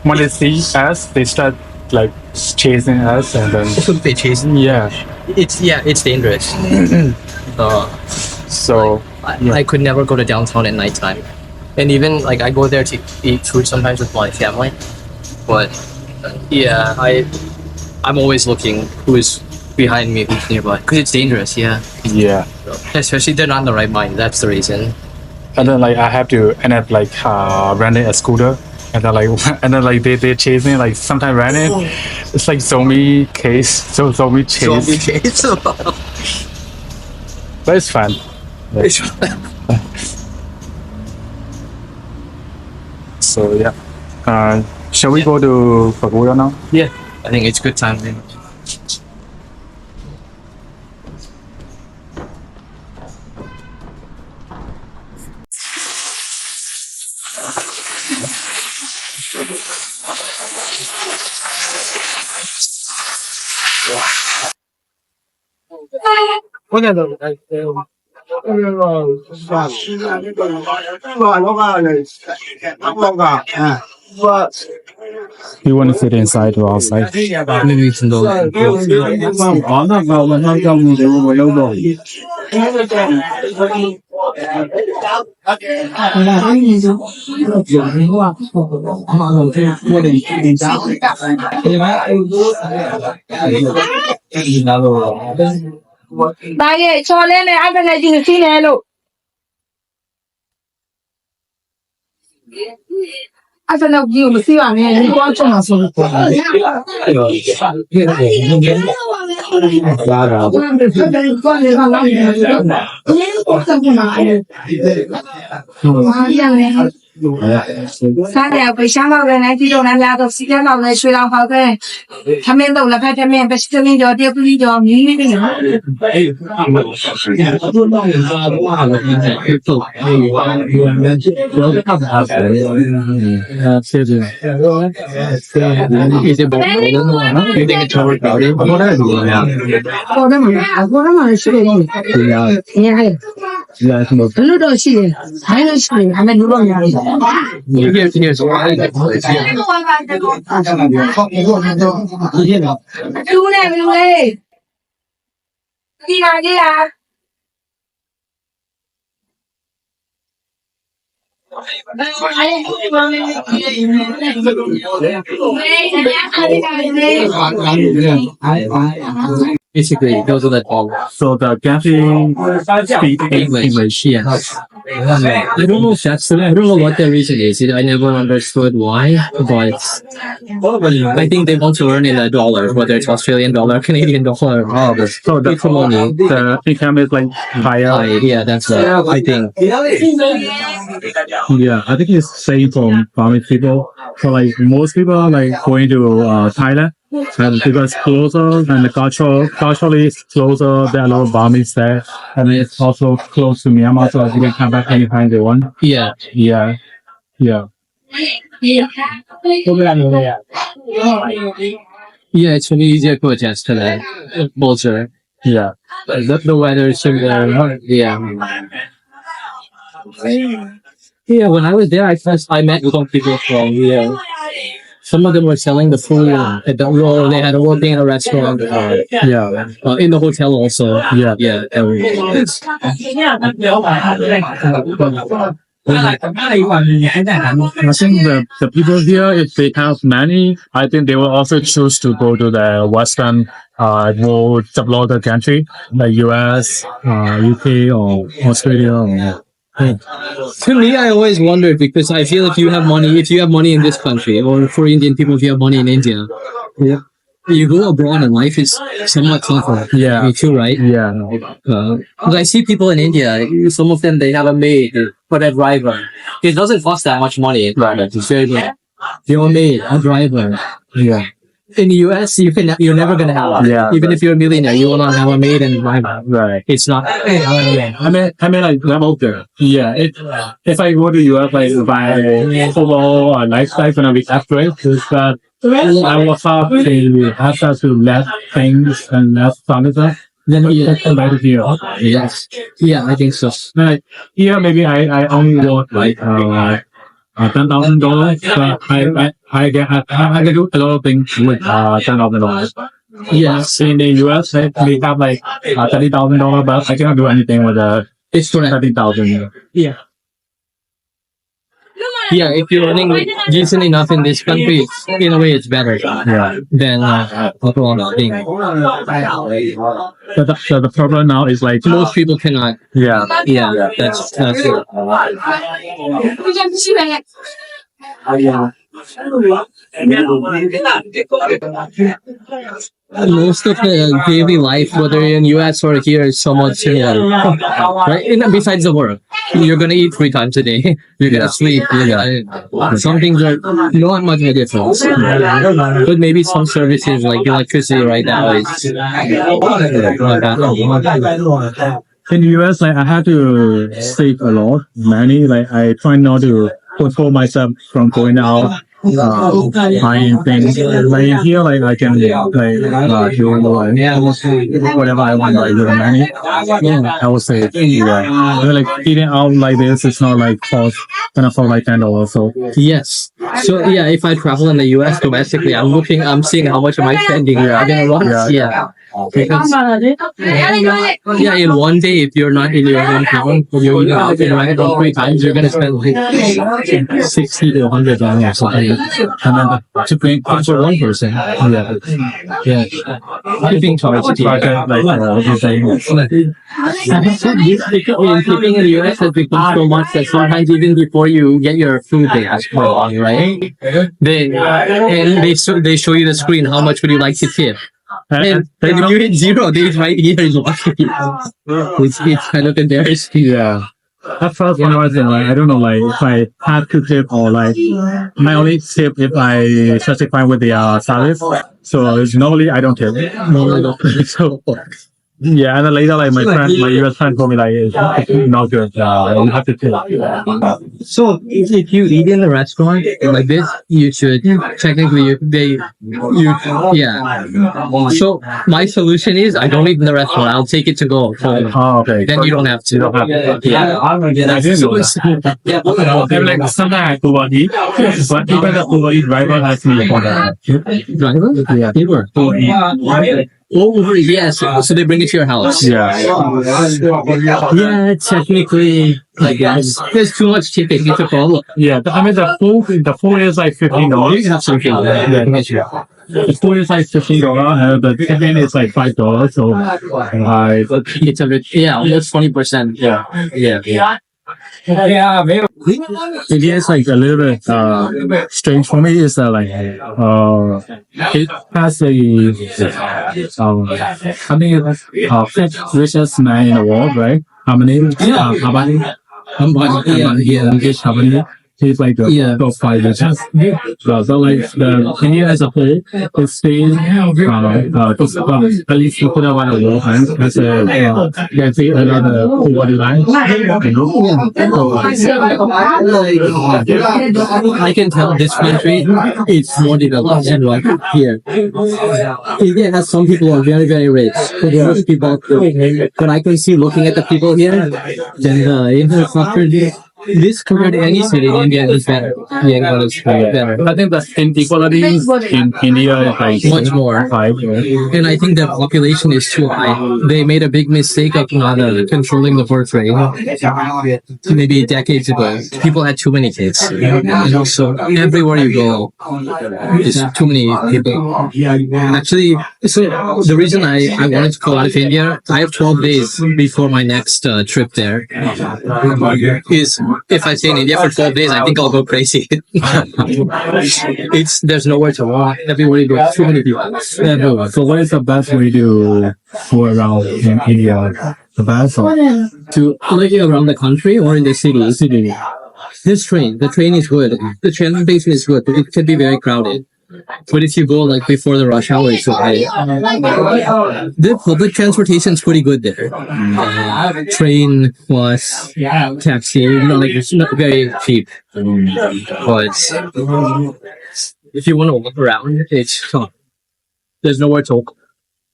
when they see us, they start like chasing us, and then They chasing. yeah. It's dangerous. So I could never go to downtown at nighttime, and even like I go there to eat food sometimes with my family, but I'm always looking who's behind me, who's nearby, because it's dangerous. Yeah, especially they're not in the right mind. That's the reason. and then like I have to end up like renting a scooter, and then like they chase me, like sometimes renting. It's like zombie chase, chase. but it's fun. So yeah, shall we go to Pagoda now? Yeah, I think it's good time. Then. You want to sit inside or outside? Maybe we can go. Ba ye cho lên này ăn cái này gì xin này lộ. Ăn cái nào nhiều mà xin vào này đi qua trong là xong. စားတယ်ပဲရှမ်းတော့လည်းဒီလိုနဲ့လာတော့စီးတယ်တော့လည်းရွှေတော်ဟောက်ပဲထမင်းတော့လည်းဖက်ထမင်းပဲစကင်းကြောတပူကြီးကြောမြင်းနေတယ်နော် Is it both? I don't know. No? Do you think it's overcrowded? What are you doing now? ကိုတော့မှရှိတယ်နော်နေဟဲ့ဘလို့တော့ရှိတယ်ဘယ်လိုရှိလဲအမေလူတော့များတယ် Here's why. တူးနေဘလို့လဲဒီလာကြီးလား Basically, those are the all. So the gantry speak English. Yeah. I don't know if that's I don't know what the reason is. I never understood why, but I think they want to earn in a dollar, whether it's Australian dollar, Canadian dollar. Oh, so the money. The income is like higher. Yeah, that's I think. Yeah, I think it's same from Burmese people. So like most people are like going to Thailand. And because it's closer and the culturally it's closer, there are a lot of Burmese there. And it's also close to Myanmar, so you can come back anytime they want. Yeah. Yeah. Yeah. Yeah, it's really easier to adjust to that culture. Yeah. The weather is similar. Yeah. Yeah, when I was there, I met some people from here. Some of them were selling the food at the road. They had a working in a restaurant. Yeah. In the hotel also. Yeah. Yeah. I think the people here, if they have money, I think they will also choose to go to the Western world developed country, like US, UK, or Australia. To me, I always wondered because I feel if you have money in this country, or for Indian people, if you have money in India, you go abroad and life is somewhat tougher. Yeah. Me too, right? Yeah. Because I see people in India, some of them, they have a maid or a driver. It doesn't cost that much money. Right. It's very good. You're a maid, a driver. Yeah. In the US, you're never gonna have one. Yeah. Even if you're a millionaire, you will not have a maid and a driver. Right. It's not. I mean, like level there. Yeah. If I go to US, like my overall lifestyle gonna be upgrade, is that I will have to less things and less furniture. Then compared to here. Yes. Yeah, I think so. Like here, maybe I only want like $10,000, but I can do a lot of things with $10,000. Yes. In the US, we have like $30,000, but I cannot do anything with It's correct. 30,000. Yeah. Yeah, if you're earning decent enough in this country, in a way it's better Yeah. than abroad. I think. So the problem now is like Most people cannot. yeah. Yeah, that's it. Most of the daily life, whether in US or here, is somewhat similar. Right? And besides the work, you're gonna eat 3 times a day. You're gonna sleep. Some things are not much of a difference. But maybe some services like electricity right now is In the US, like I had to save a lot money. Like I try not to control myself from going out. Buying things like here, like I can do whatever I want, like with money. I would say, like eating out like this, it's not like gonna cost like $10. So yes. So yeah, if I travel in the US domestically, I'm seeing how much am I spending. I'm gonna run. Yeah. Because, yeah, in one day, if you're not in your hometown, you're eating out in right 3 times, you're gonna spend like $60 to $100 or something. And then shipping for one person. Yeah. Shipping charge. Shipping in the US has become so much that sometimes even before you get your food, they ask for money, right? They show you the screen. How much would you like to tip? And if you hit 0, they right here is watching you. It's kind of embarrassing. yeah. at first when I was there, like, I don't know, like if I have to tip or like my only tip if I specify with the service. So normally I don't tip. So yeah, and then later like my US friend told me like it's not good. You have to tip. So if you eat in the restaurant like this, you should technically yeah. So my solution is I don't eat in the restaurant. I'll take it to go home. Oh, okay. Then you don't have to. You don't have to. Yeah. I didn't know that. Like sometimes I go eat, but even the Uber Eats driver asked me for that. Driver? Yeah. Uber. Oh, yes. So they bring it to your house. Yeah. Yeah, technically, I guess. There's too much tipping. It's a problem. Yeah. I mean the food is like $15. You have something. The food is like $15 and the tipping is like $5. So It's a bit, yeah, almost 20%. yeah. Yeah. India is like a little bit strange for me. Is that like it has a I think it's fifth richest man in the world, right? Ambani. Mukesh Ambani. He's like the top 5 richest. So like the India as a whole is staying at least to put up on the world and as a can see another over the line. I can tell this country is more developed than what here. India has some people who are very, very rich. Most people, but I can see looking at the people here, then the infrastructure this compared to any city in India is better. Yangon is better. I think the inequality in India is like Much more. high. And I think the population is too high. They made a big mistake of not controlling the birth rate. Maybe decades ago, people had too many kids. And also, everywhere you go, there's too many people. Actually, so the reason I wanted to go out of India, I have 12 days before my next trip there. Is if I stay in India for 12 days, I think I'll go crazy. There's nowhere to walk. Everywhere you go, too many people. So what is the best way to go around in India? The best or To like around the country or in the city? The train is good. The transportation is good, but it can be very crowded. But if you go like before the rush hour, it's okay. The public transportation is pretty good there. Train, bus, taxi, like it's not very cheap. But if you want to walk around, it's tough. There's nowhere to walk.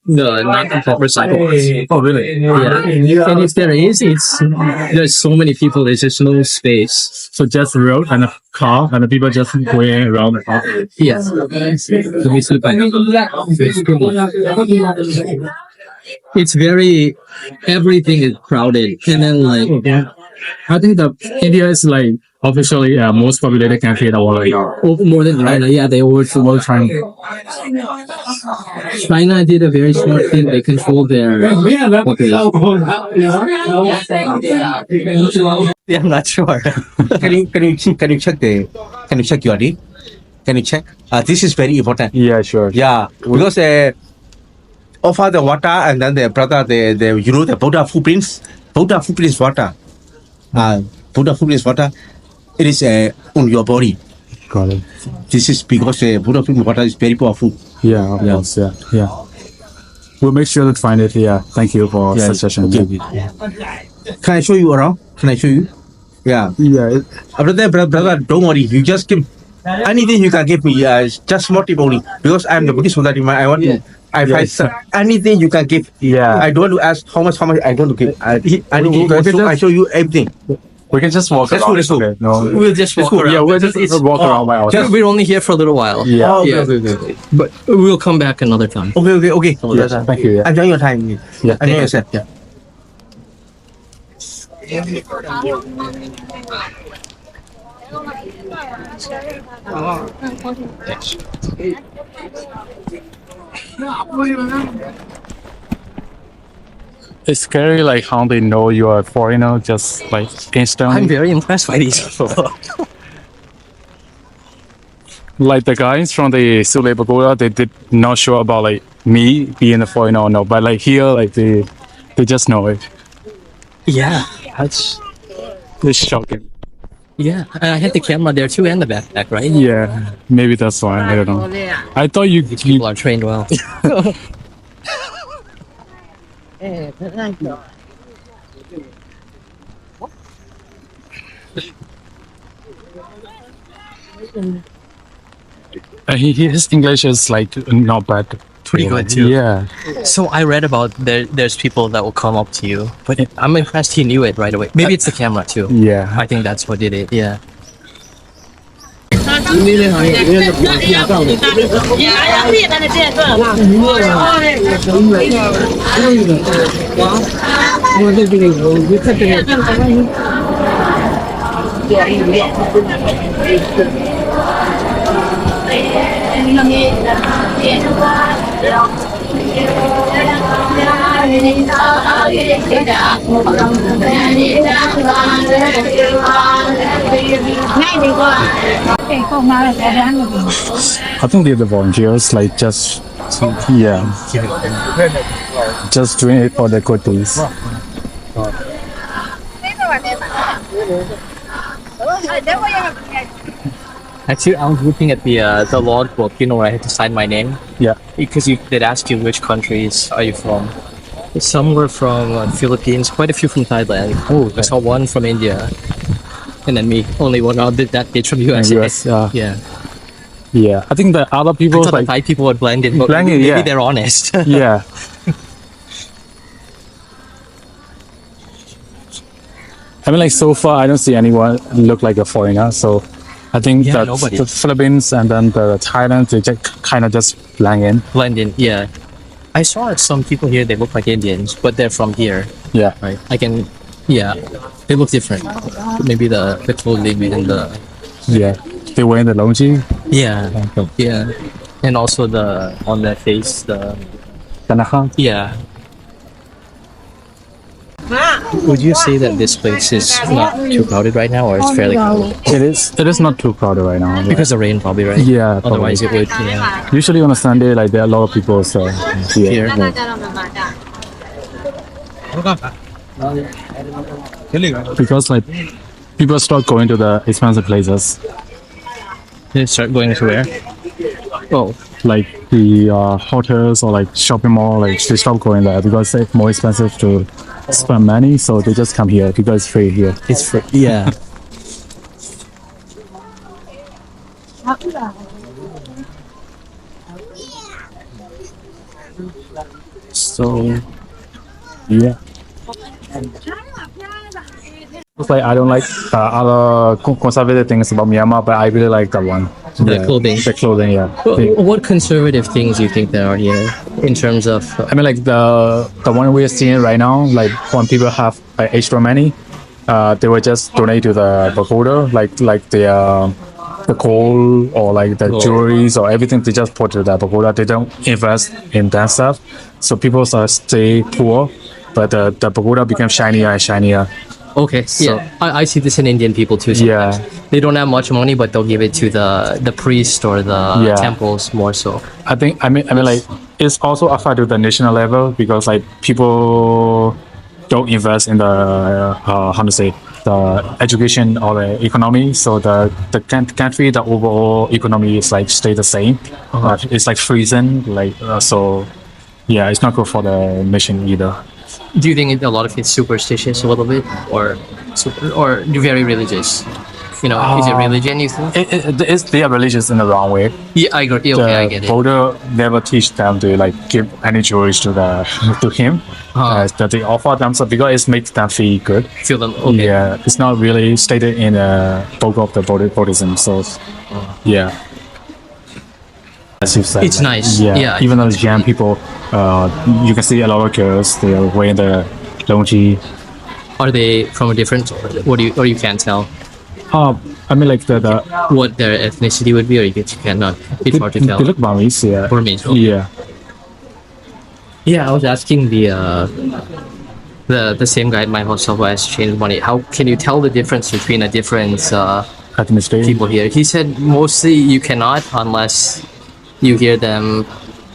Not the proper sidewalks. oh really? Yeah. And if there is, there's so many people, there's just no space. So just road and a car and the people just going around the car. Yes. It's very, everything is crowded. And then like, I think the India is like officially most populated country in the world right now. more than China. Yeah, they over the world China. China did a very smart thing. They controlled their population. Yeah, I'm not sure. Can you check your ID? Can you check? This is very important. Yeah, sure. Yeah, because offer the water and then the brother the Buddha footprints. Buddha footprints water. Buddha footprints water. It is on your body. Got it. This is because Buddha footprints water is very powerful. Yeah, of course. Yeah. We'll make sure to find it. Yeah. Thank you for suggestion. Okay. Can I show you around? Can I show you? Yeah. Yeah. Brother, don't worry. You just give anything you can give me. Just small tip only because I'm the Buddhist Sundari. I want to. I find anything you can give. Yeah. I don't want to ask how much I want to give. Anything you can show, I show you everything. We can just walk Let's around. go, let's go. Okay, no. We'll just walk around. Yeah, we'll just walk around by ourselves. We're only here for a little while. Yeah. Okay. But we'll come back another time. Okay. Yeah, thank you. Yeah. Enjoy your time. Yeah. Enjoy yourself. Yeah. It's scary, like how they know you are a foreigner, just like instantly. I'm very impressed by these people. Like the guys from the Sule Pagoda, they did not sure about like me being a foreigner or no, but like here, like they just know it. Yeah, that's It's shocking. Yeah, and I had the camera there too and the backpack, right? Yeah, maybe that's why. I don't know. I thought you People are trained well. his English is like not bad. Pretty good, too. Yeah. So I read about there's people that will come up to you, but I'm impressed he knew it right away. Maybe it's the camera too. Yeah. I think that's what did it. Yeah. I think they're the volunteers, like just just doing it for the good things. Actually, I was looking at the log book. You know, where I had to sign my name Yeah. because they'd ask you which countries are you from. Some were from Philippines, quite a few from Thailand. Oh, I saw one from India, and then me. Only one out did that page from USA. US, Yeah. Yeah. I think the other I people thought the like Thai people would blend in, but Blend in, maybe yeah. they're honest. yeah. I mean, like so far, I don't see anyone look like a foreigner. So I think Yeah, that nobody. the Philippines and then the Thailand, they just kind of just blend in. Blend in, yeah. I saw some people here, they look like Indians, but they're from here, Yeah. right? Yeah, they look different. Maybe the clothing and the, Yeah. They wearing the longi. yeah, yeah. And also on their face, yeah. Would you say that this place is not too crowded right now, or it's fairly crowded? It is not too crowded right now. Because of rain, probably, right? Yeah, probably. Otherwise, it would, yeah. Usually on a Sunday, like there are a lot of people. So Here. because like people start going to the expensive places, They start going to where? Oh, like the hotels or like shopping mall. Like they stop going there because it's more expensive to spend money. So they just come here because it's free here. it's free. Yeah. So yeah. It's like I don't like the other conservative things about Myanmar, but I really like that one. The clothing. The clothing, yeah. What conservative things do you think there are here in terms of? I mean, like the one we're seeing right now, like when people have extra money, they will just donate to the pagoda, like the coal or like the jewelries or everything. They just put to the pagoda. They don't invest in that stuff, so people stay poor, but the pagoda becomes shinier and shinier. Okay, So- yeah, I see this in Indian people too. Sometimes. Yeah. They don't have much money, but they'll give it to the priest or the Yeah. temples more so. I mean, like it's also affect to the national level because like people don't invest in the how to say the education or the economy. So the country, the overall economy is like stay the same. It's like freezing, like so. Yeah, it's not good for the nation either. Do you think a lot of it's superstitious a little bit, or very religious? You know, is it religion? You think? They are religious in the wrong way. Yeah, I agree. Okay, I get it. Buddha never teach them to like give any choice to him. That they offer them so because it makes them feel good. Feel them. Okay. Yeah, it's not really stated in the book of the Buddhism. So yeah. As you said, It's nice. Yeah. Even though the young people, you can see a lot of girls. They are wearing the longi. Are they from a different? Or you can't tell I mean, like the what their ethnicity would be, or you cannot. It's hard to tell. they look Burmese. Yeah. Burmese. Okay. Yeah. Yeah, I was asking the same guy at my hostel who has changed money. How can you tell the difference between a different Ethnicity. people here? He said mostly you cannot unless you hear them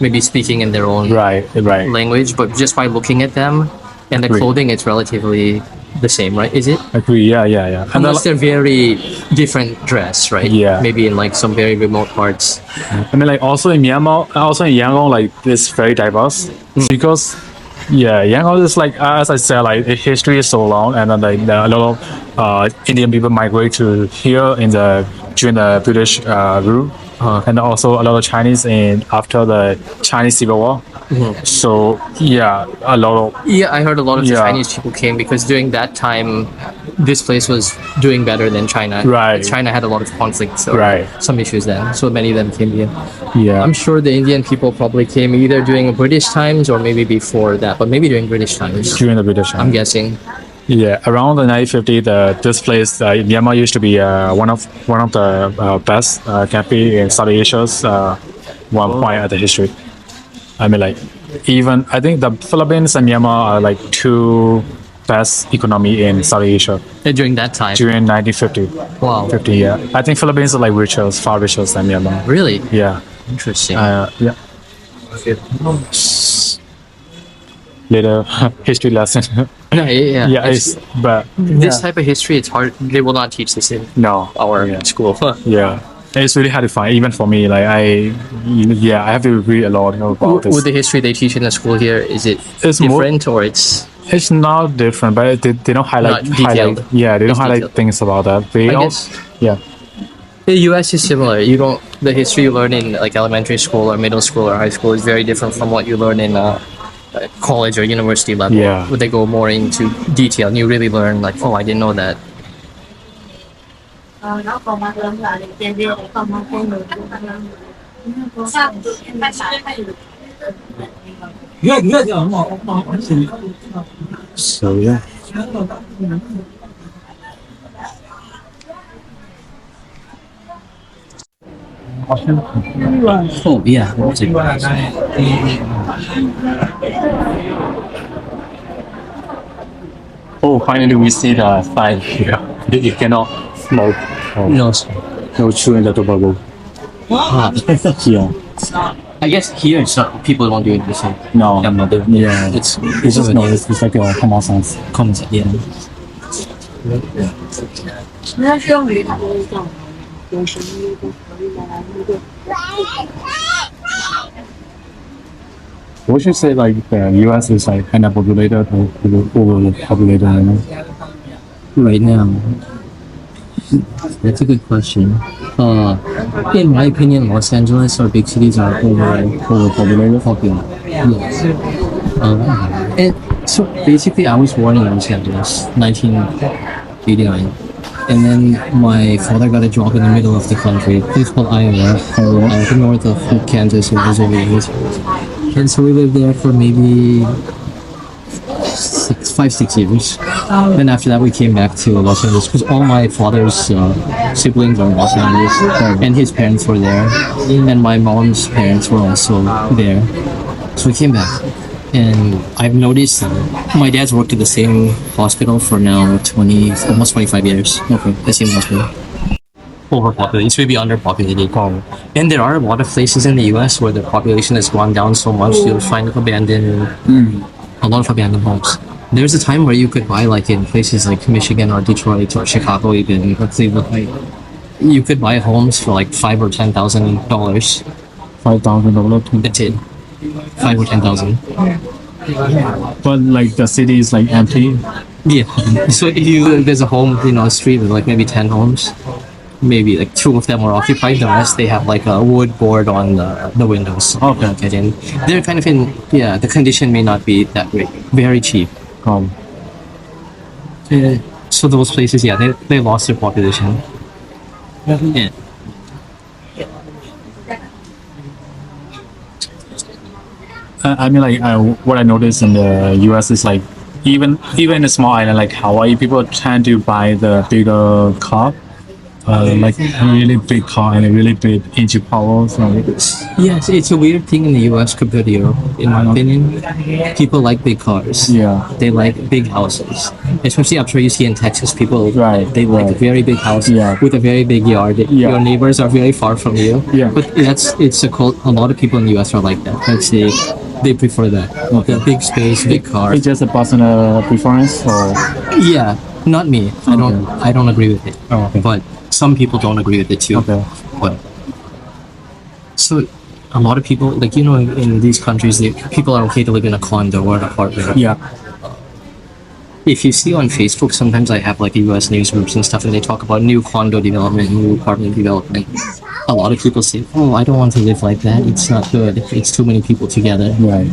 maybe speaking in their own Right. language, but just by looking at them and the Agree. clothing, it's relatively the same, right? Is it? Agree. Yeah. And then, Unless they're very different dress, right? Yeah. Maybe in like some very remote parts. and then like also in Myanmar, also in Yangon, like it's very diverse because Yangon is like as I said, like the history is so long, and then like there are a lot of Indian people migrate to here during the British rule, and also a lot of Chinese in after the Chinese Civil War. So a lot of Yeah, I heard a lot of Yeah. Chinese people came because during that time, this place was doing better than China. Right. China had a lot of conflicts or Right. some issues then. So many of them came here. yeah. I'm sure the Indian people probably came either during British times or maybe before that, but maybe during British times. during the British. I'm guessing. Yeah, around the 1950, this place Myanmar used to be one of the best cafe in South Asia's one point at the history. I mean, like even I think the Philippines and Myanmar are like two best economy in South Asia During that time. during 1950. Wow. 50, yeah. I think Philippines are like richer, far richer than Myanmar. Really? Yeah. Interesting. Yeah. Little history lesson. yeah. But This type of history, it's hard. They will not teach this in no, our yeah. school. Yeah, it's really hard to find. Even for me, like I have to read a lot about this. With the history they teach in the school here, is it It's more- different or it's? It's not different, but they don't highlight. Not detailed. Yeah, they don't It's highlight detailed. things about that. They I don't. guess Yeah, the U.S. is similar. You don't. The history you learn in like elementary school or middle school or high school is very different from what you learn in college or university level. Yeah. Where they go more into detail and you really learn like, oh, I didn't know that. Nó còn mang lớn lại trên đây còn mang con người so yeah. Oh yeah. Oh, finally we see the sign here. You cannot smoke. No. No chewing the tobacco. Here. I guess here it's not, people don't do it the same. No. Yeah. It's just no. It's like a common sense. common sense. Yeah. 那是用鱼的那种，有什么那个可以来那个。 We should say like the U.S. is like underpopulated or overpopulated. You know? Right now, that's a good question. In my opinion, Los Angeles or big cities are overpopulated. Yes. And so basically, I was born in Los Angeles, 1989. And then my father got a job in the middle of the country, a place called Iowa, north of Kansas and Missouri. And so we lived there for maybe 5-6 years. And after that, we came back to Los Angeles because all my father's siblings are in Los Angeles, and his parents were there, and my mom's parents were also there. So we came back. And I've noticed my dad's worked at the same hospital for now almost 25 years. Okay. The same hospital. Overpopulated. It's maybe underpopulated. And there are a lot of places in the US where the population has gone down so much you'll find a lot of abandoned homes. There's a time where you could buy like in places like Michigan or Detroit or Chicago even, or Cleveland, you could buy homes for like $5,000 or $10,000. $5,000. That's it. 5 or 10,000. But like the city is like empty. Yeah. So if there's a home, a street with like maybe 10 homes, maybe like 2 of them are occupied. The rest they have like a wood board on the windows. Okay. Get in. They're kind of in. Yeah, the condition may not be that great. Very cheap. So those places, they lost their population. Yeah. I mean, like what I noticed in the U.S. is like even in a small island like Hawaii, people tend to buy the bigger car, like really big car and a really big engine power. So Yes, it's a weird thing in the U.S. compared to Europe, in my opinion. People like big cars. yeah, They like big houses, especially I'm sure you see in Texas. People they like right. a very big house Yeah. with a very big yard. Yeah. Your neighbors are very far from you. Yeah. But a lot of people in the U.S. are like that. Let's say they prefer that. The big space, big car. It's just a personal preference, or Yeah, not me. I don't agree with it. Oh, okay. But some people don't agree with it too. Okay. But so a lot of people, like in these countries, people are okay to live in a condo or an apartment. yeah, If you see on Facebook, sometimes I have like US news groups and stuff, and they talk about new condo development, new apartment development. A lot of people say, "Oh, I don't want to live like that. It's not good. It's too many people together." right.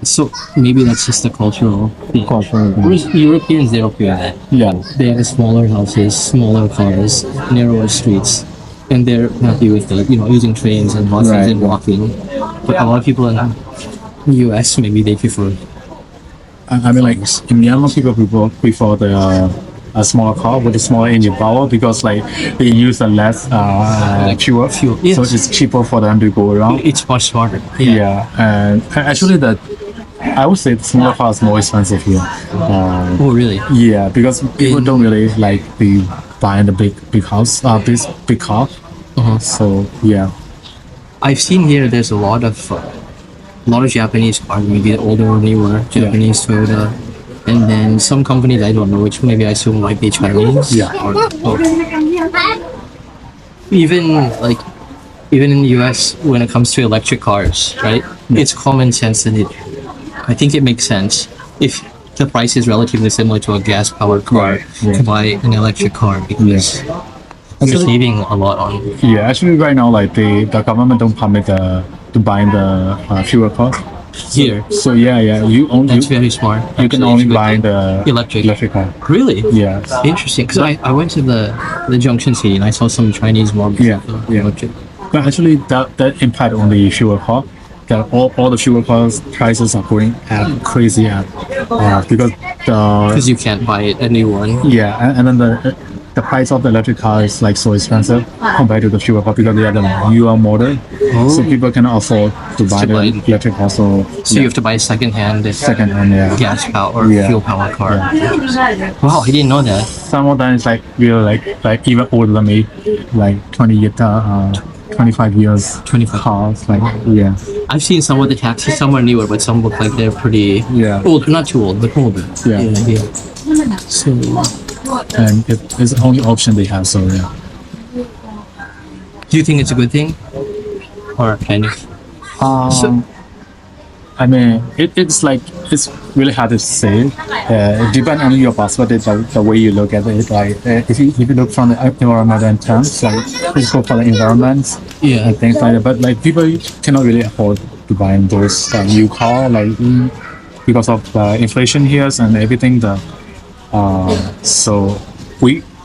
So maybe that's just a cultural thing. Cultural thing. Whereas Europeans, they're okay with that. Yeah, They have smaller houses, smaller cars, narrower streets, and they're happy with the using trains and buses Right. and walking. But a lot of people in the US, maybe they prefer. I mean, like in Myanmar, people prefer the a smaller car with a smaller engine power because like they use a less fuel, Yes. so it's cheaper for them to go around. It's much smarter. Yeah, and actually, I would say the smaller car is more expensive here. Oh, really? Yeah, because people don't really like be buying the big house, big car. So yeah, I've seen here there's a lot of Japanese cars, maybe the older or newer Japanese Toyota, and then some companies I don't know, which maybe I assume might be Chinese. Yeah. Or even in the US, when it comes to electric cars, right? It's common sense, and I think it makes sense if the price is relatively similar to a gas-powered car to buy an electric car because you're saving a lot on. yeah. Actually, right now, like the government don't permit to buy the fuel car. Here. So yeah, That's very smart. you can Actually, only it's a good buy thing. the Electric. car. Really? Yeah. Interesting, because I went to the Junction City and I saw some Chinese mobs. Yeah. But actually, that impact on the fuel car. That all the fuel cars prices are going up crazy up because Because you can't buy a new one. and then the price of the electric car is like so expensive compared to the fuel car because they are the newer model, so people cannot afford to buy the electric car. So So you have to buy a second-hand yeah. gas power or Yeah. fuel power car. Wow, I didn't know that. Some of them is like really like even older than me, like 25 years 25. cars. Like yeah, I've seen some of the taxis, some are newer, but some look like they're pretty old. Not too old, but older. Yeah. So and it's the only option they have. So yeah. do you think it's a good thing? Or kind of? I mean, it's like it's really hard to say. It depends on your perspective, the way you look at it. Like if you look from the environmental terms, like it's good for the environment and things like that. But like people cannot really afford to buy those new car, like because of the inflation here and everything. So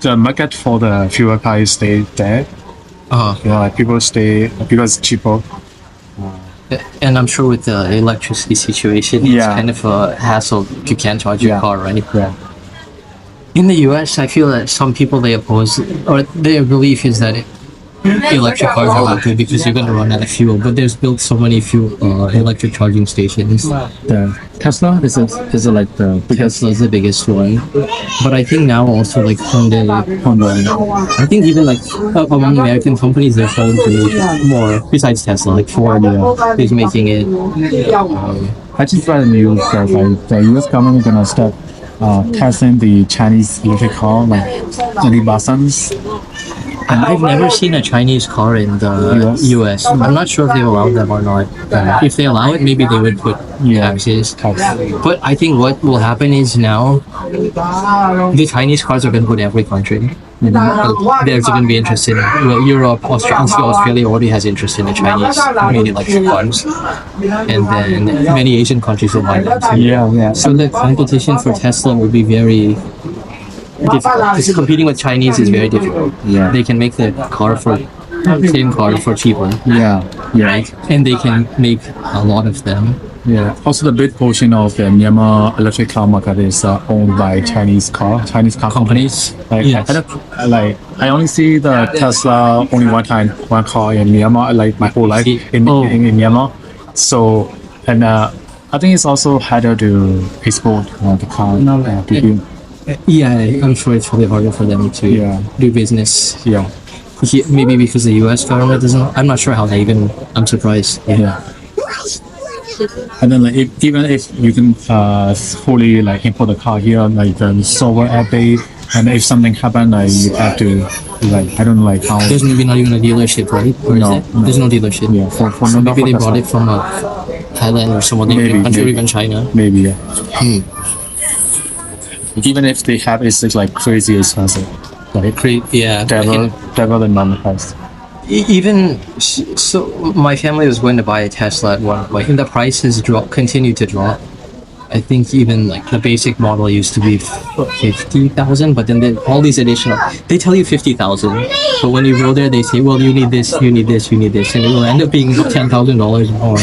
the market for the fuel car is stay there. Like people stay because it's cheaper. And I'm sure with the electricity situation, it's kind of a hassle if you can't charge your car, right? Yeah. In the US, I feel that some people, they oppose, or their belief is that electric cars are not good because you're going to run out of fuel. But there's built so many electric charging stations. The Tesla is like the biggest. Tesla's the biggest one. But I think now also like Honda, I think even like among American companies, they're starting to make more, besides Tesla, like Ford is making it. I just read the news that like the US government gonna start testing the Chinese electric car, like the buses. I've never seen a Chinese car in the US. I'm not sure if they allow them or not. If they allow it, maybe they would put taxes. But I think what will happen is now the Chinese cars are going to go to every country. They're going to be interested in Europe, Australia already has interest in the Chinese made electric cars. And then many Asian countries will buy them too. So the competition for Tesla will be very difficult. Because competing with Chinese is very difficult. They can make the same car for cheaper. Right? And they can make a lot of them. Also, the big portion of the Myanmar electric car market is owned by Chinese car companies. I only see the Tesla only one car in Myanmar, like my whole life in Myanmar. So, and I think it's also harder to export the car. I'm sure it's probably harder for them to do business. Maybe because the US government doesn't. I'm not sure how they even. I'm surprised. And then like even if you can fully like import the car here, like the software update, and if something happen, like you have to like I don't know like how. There's maybe not even a dealership, right? Or is No, it? no. There's no dealership. Yeah, for So not maybe they for brought Tesla. it from Thailand or some other Maybe, country, or maybe. even China. Maybe yeah. Even if they have, it's just like crazy expensive. Like Yeah. double the normal price. Even so, my family was going to buy a Tesla at one point, and the prices continue to drop. I think even like the basic model used to be 50,000, but then all these additional, they tell you 50,000, but when you go there, they say, well, you need this, you need this, you need this, and it will end up being $10,000 more.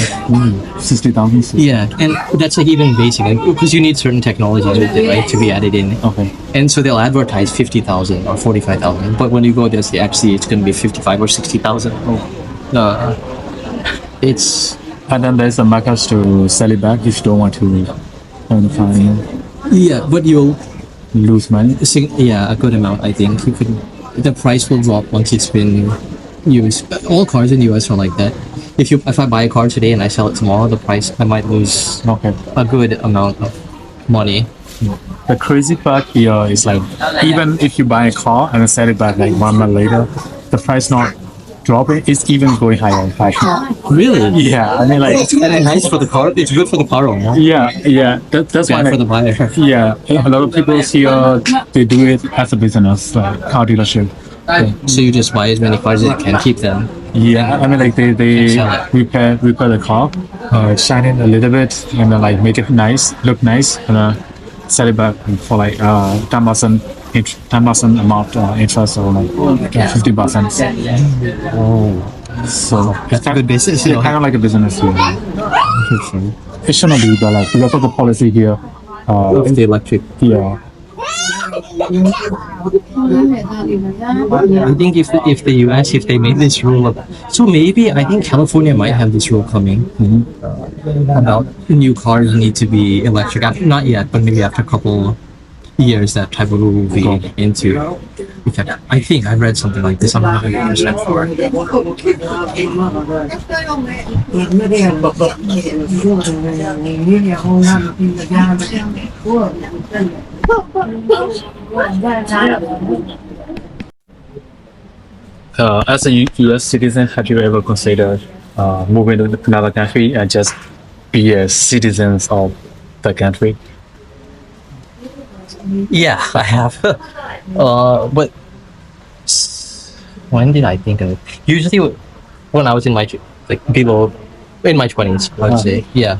60,000. Yeah, and that's like even basic, like, because you need certain technologies with it, right, to be added in. Okay. And so they'll advertise 50,000 or 45,000, but when you go there, they actually it's going to be 55 or 60,000. It's And then there's a market to sell it back if you don't want to find yeah, but you'll lose money. yeah, a good amount. I think you could. The price will drop once it's been used. All cars in the US are like that. If I buy a car today and I sell it tomorrow, the price I might lose Okay. a good amount of money. The crazy part here is like even if you buy a car and then sell it back like 1 month later, the price not dropping, it's even going higher and higher. Really? Yeah, I mean like It's kind of nice for the car. It's good for the car owner. yeah. That's why Bad for like, the buyer. yeah, a lot of people here they do it as a business, like car dealership. So you just buy as many cars as you can, keep them. Yeah, I mean like they Sell it. repair the car, shine it a little bit, and then like make it nice, look nice, and sell it back for like 10% amount interest or like 50%. Oh, so That's a good business. it's kind of like a business here. It shouldn't be, but like because of the policy here, Of the electric. yeah. I think if the US if they made this rule so maybe I think California might have this rule coming about new cars need to be electric. Not yet, but maybe after a couple years that type of rule will be into effect. I think I read something like this. I'm not 100% sure. As a U.S. citizen, have you ever considered moving to another country and just be a citizen of the country? Yeah, I have. But when did I think of it? Usually, when I was in my in my 20s, I would say. Yeah.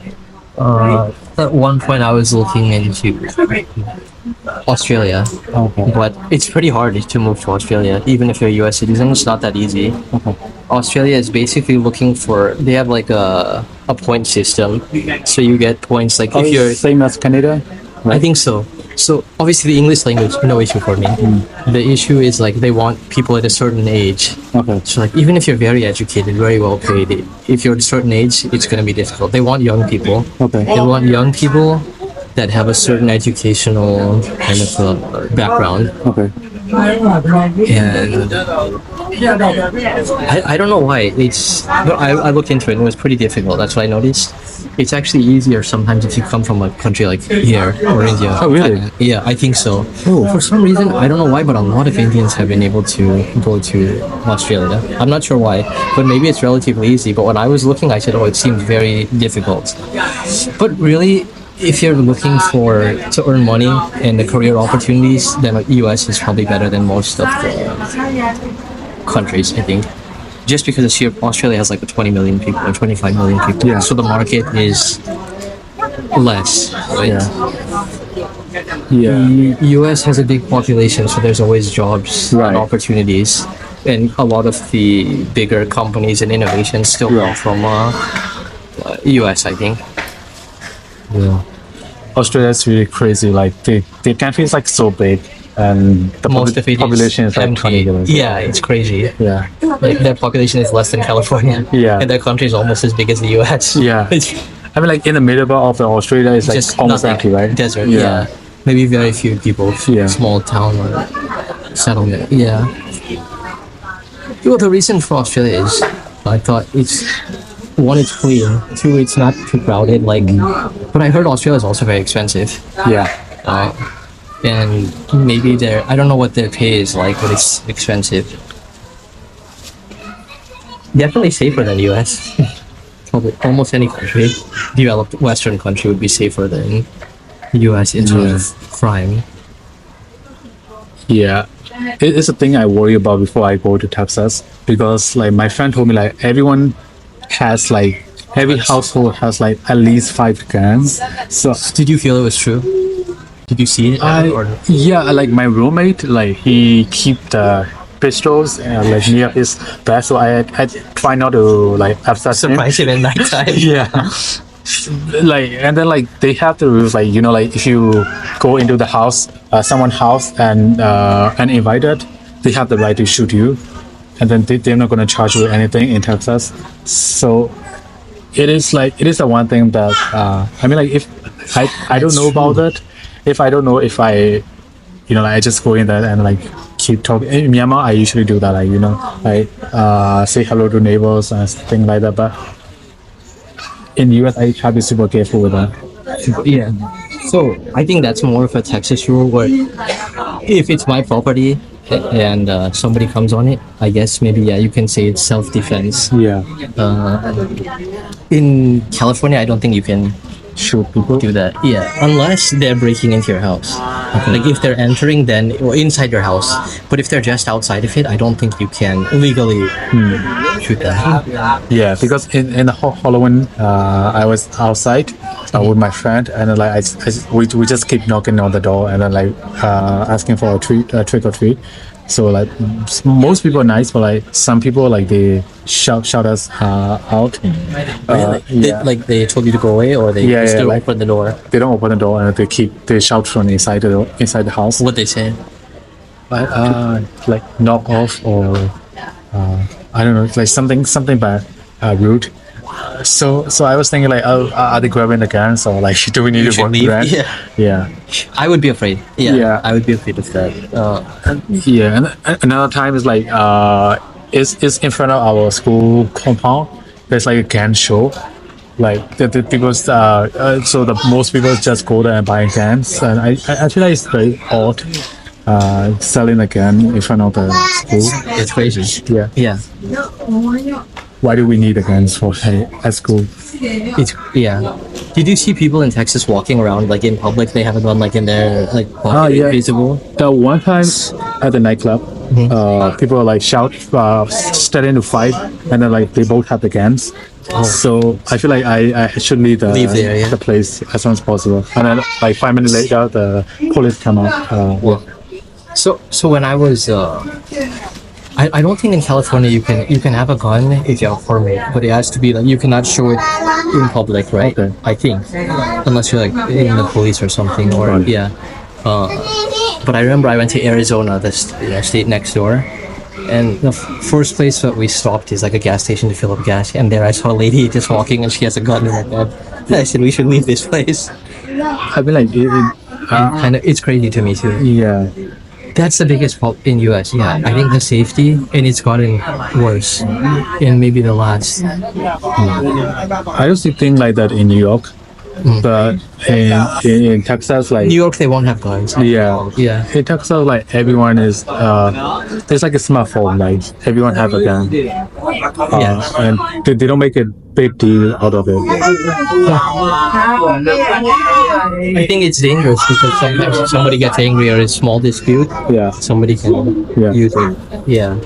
At one point, I was looking into Australia, but it's pretty hard to move to Australia. Even if you're a U.S. citizen, it's not that easy. Australia is basically looking for. They have like a point system, so you get points like if you're. Same as Canada. I think so. So obviously the English language, no issue for me. The issue is like they want people at a certain age. Okay. So like even if you're very educated, very well paid, if you're at a certain age, it's going to be difficult. They want young people. Okay. They want young people that have a certain educational kind of background. Okay. And I don't know why. But I looked into it and it was pretty difficult. That's what I noticed. It's actually easier sometimes if you come from a country like here or India. Oh, really? Yeah, I think so. For some reason, I don't know why, but a lot of Indians have been able to go to Australia. I'm not sure why, but maybe it's relatively easy. But when I was looking, I said, oh, it seemed very difficult. But really, if you're looking to earn money and the career opportunities, then the US is probably better than most of the countries, I think. Just because here Australia has like 20 million people or 25 million people, Yeah. so the market is less. Right? Yeah. US has a big population, so there's always jobs Right. and opportunities, and a lot of the bigger companies and innovations still come from US, I think. Yeah. Australia is really crazy. Like the country is like so big, and the Most of it population is like 20 empty. million. Yeah, it's crazy. Yeah. Like, their population is less than California. Yeah. And their country is almost as big as the US. Yeah. It's I mean, like in the middle of Australia, it's like just almost nothing. empty, right? Desert, yeah. Maybe very few people. Yeah. Small town or settlement. Yeah. Well, the reason for Australia is I thought one, it's clean. Two, it's not too crowded. Like, but I heard Australia is also very expensive. Yeah. And maybe I don't know what their pay is like, but it's expensive. Definitely safer than US. Probably almost any country, developed Western country would be safer than US in terms of crime. Yeah. It's a thing I worry about before I go to Texas, because like my friend told me like every household has like at least 5 guns. So Did you feel it was true? Did you see it? yeah, like my roommate, like he keep the pistols like near his bed, so I try not to like upset him. Surprise him at nighttime. Yeah. Like, and then like they have the rules, like, you know, like if you go into the house, someone's house and uninvited, they have the right to shoot you, and then they're not going to charge you anything in Texas. So it is the one thing that I mean, like, if I don't know about that, if I don't know, if I, you know, like, I just go in there and like keep talking. In Myanmar, I usually do that, like, you know, like say hello to neighbors and things like that. But in the US, I try to be super careful with that. Yeah. So I think that's more of a Texas rule, where if it's my property and somebody comes on it, I guess maybe you can say it's self-defense. Yeah. In California, I don't think you can Shoot people. do that. Yeah, unless they're breaking into your house. Like if they're entering, then or inside your house. But if they're just outside of it, I don't think you can legally shoot them. Yeah, because in the Halloween, I was outside with my friend, and then like we just keep knocking on the door and then like asking for a trick or treat. So like most people are nice, but like some people, like they shout us out. Really? Yeah. They told you to go away, or they still like, open the door? They don't open the door, and they shout from inside the house. What they say? Like knock off, or I don't know, it's like something bad, rude. So I was thinking like, oh, are they grabbing the guns, or like do we need to leave? run? Yeah. I would be afraid. Yeah. I would be afraid of that. Yeah, and another time is like it's in front of our school compound. There's like a gun show, like the people so the most people just go there and buy guns, and I feel like it's very odd selling a gun in front of the school. It's crazy. Yeah. Yeah. Why do we need the guns for at school? Did you see people in Texas walking around like in public? They have a gun like in their like pocket, visible. The one time at the nightclub, people are like starting to fight, and then like they both have the guns. So I feel like I should leave the place as soon as possible. And then like 5 minutes later, the police come out. So when I was I don't think in California you can have a gun if you have a permit, but it has to be like you cannot show it in public, right? Okay. I think, unless you're like in the police or something, or Right. But I remember I went to Arizona, the state next door, and the first place that we stopped is like a gas station to fill up gas, and there I saw a lady just walking, and she has a gun in her bed. I said we should leave this place. I feel like It's crazy to me too. yeah. That's the biggest fault in US. Yeah, I think the safety, and it's gotten worse in maybe the last. I used to think like that in New York, but in Texas, like New York, they won't have guns. yeah. In Texas, like everyone is there's like a smartphone, like everyone have a gun. And they don't make a big deal out of it. I think it's dangerous because sometimes if somebody gets angry or a small dispute, Yeah. somebody can use it. Yeah.